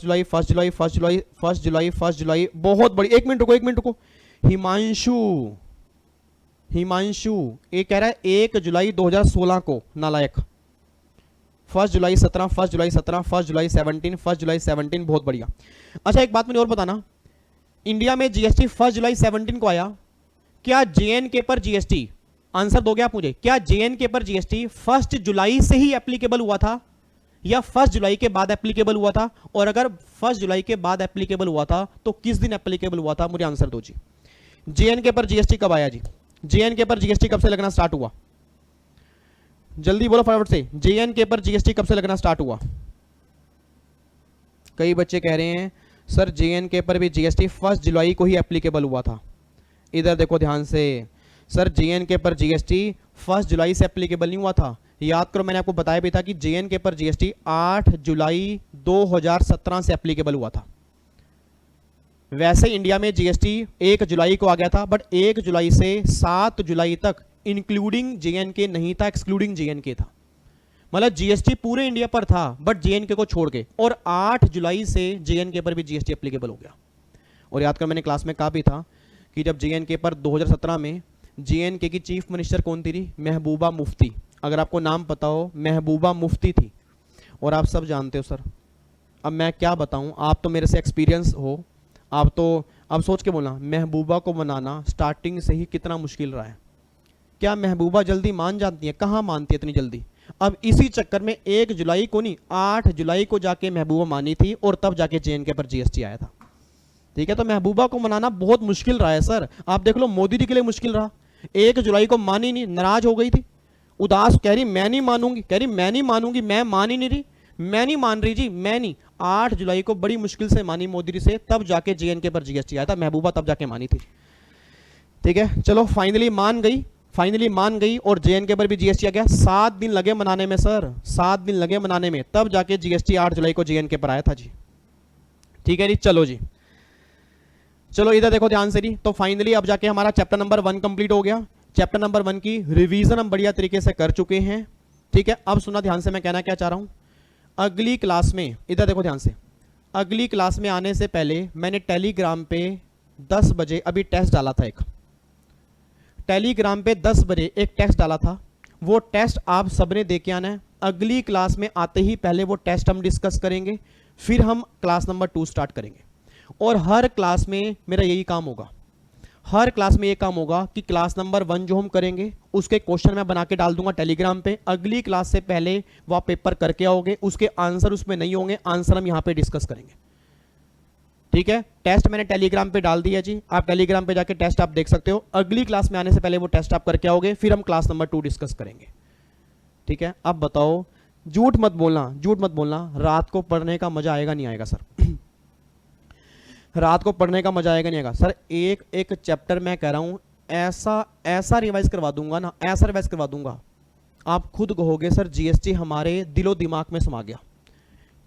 जुलाई। बहुत बड़ी, एक मिनट रुको। हिमांशु ये कह रहा है 1 जुलाई 2016 को, नालायक। 1 जुलाई 17, 1 जुलाई 17, 1 जुलाई 17, 1 जुलाई 17, बहुत बढ़िया। अच्छा एक बात मुझे और बताना, इंडिया में जीएसटी 1 जुलाई 17 को आया, क्या जेएनके पर जीएसटी, आंसर दोगे आप मुझे, क्या जेएनके पर जीएसटी 1 जुलाई से ही एप्लीकेबल हुआ था या 1 जुलाई के बाद एप्लीकेबल हुआ था? और अगर 1 जुलाई के बाद एप्लीकेबल हुआ था तो किस दिन एप्लीकेबल हुआ था? मुझे आंसर दो जी। जेएनके पर जीएसटी कब आया जी? जेएनके पर जीएसटी कब से लगना स्टार्ट हुआ? जल्दी बोलो फटाफट से, जेएनके पर जीएसटी कब से लगना स्टार्ट हुआ? कई बच्चे कह रहे हैं सर जेएनके पर भी जीएसटी 1 जुलाई को ही एप्लीकेबल हुआ था। इधर देखो ध्यान से, सर जेएनके पर जीएसटी 1 जुलाई से एप्लीकेबल नहीं हुआ था। याद करो मैंने आपको बताया भी था कि जेएनके पर जीएसटी 8 जुलाई 2017 से एप्लीकेबल हुआ था। वैसे इंडिया में जीएसटी 1 जुलाई को आ गया था, बट 1 जुलाई से 7 जुलाई तक इंक्लूडिंग जेएनके नहीं था, एक्सक्लूडिंग जेएनके था। मतलब जीएसटी पूरे इंडिया पर था बट जेएनके को छोड़ के, और 8 जुलाई से जेएनके पर भी जीएसटी एप्लीकेबल हो गया। और याद करो मैंने क्लास में कहा भी था कि जब जेएनके पर 2017 में जेएनके की चीफ मिनिस्टर कौन थी? महबूबा मुफ्ती। अगर आपको नाम पता हो, महबूबा मुफ्ती थी। और आप सब जानते हो सर, अब मैं क्या बताऊं, आप तो मेरे से एक्सपीरियंस हो, आप तो अब सोच के बोलना, महबूबा को मनाना स्टार्टिंग से ही कितना मुश्किल रहा है। क्या महबूबा जल्दी मान जाती है? कहाँ मानती है इतनी जल्दी। अब इसी चक्कर में 1 जुलाई को नहीं 8 जुलाई को जाके महबूबा मानी थी और तब जाके JNK पर GST आया था। ठीक है, तो महबूबा को मनाना बहुत मुश्किल रहा है सर। आप देख लो मोदी जी के लिए मुश्किल रहा, 1 जुलाई को मानी नहीं, नाराज हो गई थी, उदास, कह रही मैं नहीं मानूंगी, कह रही मैं नहीं मानूंगी, मैं मान ही नहीं रही, मैं नहीं मान रही जी, मैं नहीं। 8 जुलाई को बड़ी मुश्किल से मानी मोदी जी से, तब जाके JNK पर GST आया था, महबूबा तब जाके मानी थी। ठीक है, चलो फाइनली मान गई, फाइनली मान गई और JNK पर भी GST आ गया। 7 दिन लगे मनाने में सर, 7 दिन लगे मनाने में, तब जाके GST 8 जुलाई को JNK पर आया था जी। ठीक है जी, चलो जी, चलो इधर देखो ध्यान से जी। तो फाइनली अब जाके हमारा चैप्टर नंबर 1 कंप्लीट हो गया। चैप्टर नंबर 1 की रिवीजन हम बढ़िया तरीके से कर चुके हैं। ठीक है, अब सुना ध्यान से, मैं कहना क्या चाह रहा हूं, अगली क्लास में, इधर देखो ध्यान से, अगली क्लास में आने से पहले मैंने टेलीग्राम पे 10 बजे अभी टेस्ट डाला था, एक टेलीग्राम पे 10 बजे एक टेस्ट डाला था, वो टेस्ट आप सबने दे के आना है। अगली क्लास में आते ही पहले वो टेस्ट हम डिस्कस करेंगे, फिर हम क्लास नंबर 2 स्टार्ट करेंगे। और हर क्लास में मेरा यही काम होगा, हर क्लास में ये काम होगा कि क्लास नंबर 1 जो हम करेंगे उसके क्वेश्चन मैं बना के डाल दूंगा टेलीग्राम पे। अगली क्लास से पहले वो आप पेपर करके आओगे, उसके आंसर उसमें नहीं होंगे, आंसर हम यहां पे डिस्कस करेंगे। ठीक है, टेस्ट मैंने टेलीग्राम पे डाल दिया जी, आप टेलीग्राम पे जाके टेस्ट आप देख सकते हो। अगली क्लास में आने से पहले वो टेस्ट आप करके आओगे, फिर हम क्लास नंबर 2 डिस्कस करेंगे। ठीक है, अब बताओ, झूठ मत बोलना, झूठ मत बोलना, रात को पढ़ने का मजा आएगा नहीं आएगा सर? रात को पढ़ने का मजा आएगा नहीं आएगा सर? एक एक चैप्टर मैं कह रहा हूं, ऐसा ऐसा रिवाइज करवा दूंगा ना, ऐसा रिवाइज करवा दूंगा, आप खुद कहोगे सर GST हमारे दिलो दिमाग में समा गया।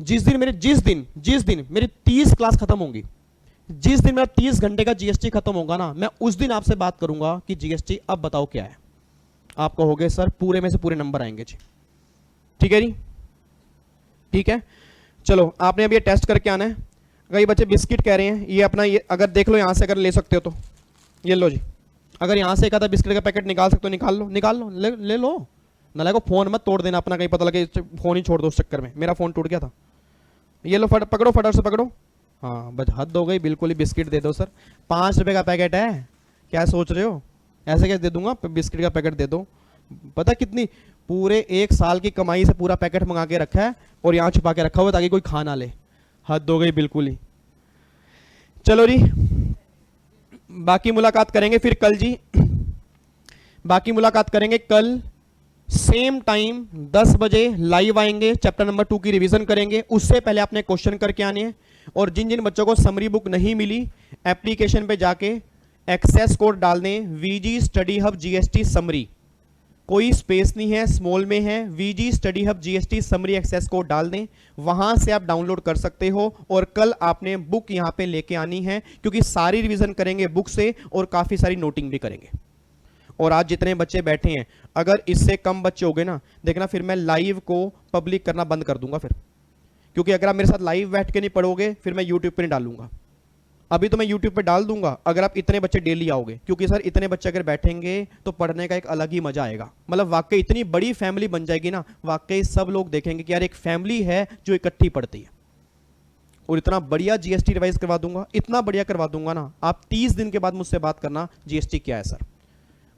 जिस दिन मेरी 30 क्लास खत्म होंगी, जिस दिन मेरा 30 घंटे का GST खत्म होगा ना, मैं उस दिन आपसे बात करूंगा कि GST अब बताओ क्या है। आप कहोगे सर पूरे में से पूरे नंबर आएंगे जी। ठीक है जी, ठीक है, चलो आपने अब ये टेस्ट करके आना है। कई बच्चे बिस्किट कह रहे हैं, ये अपना, ये अगर देख लो यहां से, अगर ले सकते हो तो ये लो जी, अगर यहां से एक आधा बिस्किट का पैकेट निकाल सकते हो निकाल लो, निकाल लो, ले लो। नाले को फोन मत तोड़ देना अपना, कहीं पता लगे फोन ही छोड़ दो उस चक्कर में। मेरा फोन टूट गया था। ये लो, पकड़ो, फटाफट से पकड़ो। हाँ बस हद हो गई, बिल्कुल ही बिस्किट दे दो सर, 5 रुपए का पैकेट है, क्या सोच रहे हो? ऐसे कैसे दे दूंगा, बिस्किट का पैकेट दे दो। पता कितनी, पूरे 1 साल की कमाई से पूरा पैकेट मंगा के रखा है और यहाँ छुपा के रखा हुआ ताकि कोई खा ना ले। हद हो गई बिल्कुल ही। चलो जी, बाकी मुलाकात करेंगे फिर कल जी, बाकी मुलाकात करेंगे कल सेम टाइम 10 बजे लाइव आएंगे, चैप्टर नंबर 2 की रिवीजन करेंगे। उससे पहले आपने क्वेश्चन करके आने हैं। और जिन जिन बच्चों को समरी बुक नहीं मिली, एप्लीकेशन पे जाके एक्सेस कोड डाल दें, VG study hub GST summary, कोई स्पेस नहीं है, स्मॉल में है, VG study hub GST summary access code डाल दें, वहां से आप डाउनलोड कर सकते हो। और कल आपने बुक यहां पे लेके आनी है, क्योंकि सारी रिवीजन करेंगे बुक से और काफी सारी नोटिंग भी करेंगे। और आज जितने बच्चे बैठे हैं, अगर इससे कम बच्चे हो गए ना, देखना फिर मैं लाइव को पब्लिक करना बंद कर दूंगा फिर, क्योंकि अगर आप मेरे साथ लाइव बैठ के नहीं पढ़ोगे फिर मैं यूट्यूब पे नहीं डालूंगा। अभी तो मैं यूट्यूब पे डाल दूंगा अगर आप इतने बच्चे डेली आओगे, क्योंकि सर इतने बच्चे अगर बैठेंगे तो पढ़ने का एक अलग ही मजा आएगा। मतलब वाकई इतनी बड़ी फैमिली बन जाएगी ना, वाकई सब लोग देखेंगे कि यार एक फैमिली है जो इकट्ठी पढ़ती है। और इतना बढ़िया GST रिवाइज करवा दूंगा, इतना बढ़िया करवा दूंगा ना, आप 30 दिन के बाद मुझसे बात करना GST क्या है सर।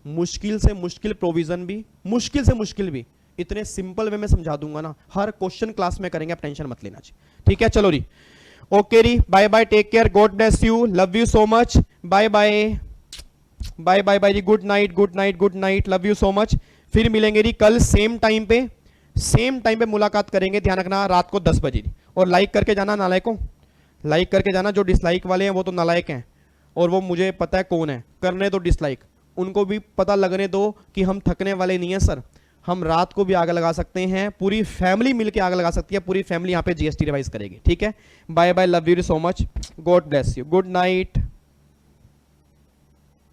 मुश्किल से मुश्किल प्रोविजन भी, मुश्किल से मुश्किल भी इतने सिंपल वे में समझा दूंगा ना, हर क्वेश्चन क्लास में करेंगे, आप टेंशन मत लेना जी। ठीक है, चलो जी, ओके जी, bye bye, take care, God bless you, love you so much, bye bye, bye bye bye जी, good night, good night, good night, love you so much. फिर मिलेंगे जी कल सेम टाइम पे मुलाकात करेंगे, ध्यान रखना रात को 10 बजे। और लाइक करके जाना नालायकों, लाइक करके जाना, जो डिसलाइक वाले हैं वो तो नालायक हैं और वो मुझे पता है कौन है, करने दो डिसलाइक, उनको भी पता लगने दो कि हम थकने वाले नहीं है सर, हम रात को भी आग लगा सकते हैं, पूरी फैमिली मिलकर आग लगा सकती है, पूरी फैमिली यहाँ पे GST रिवाइज करेगी। ठीक है, bye bye, love you so much, God bless you, good night.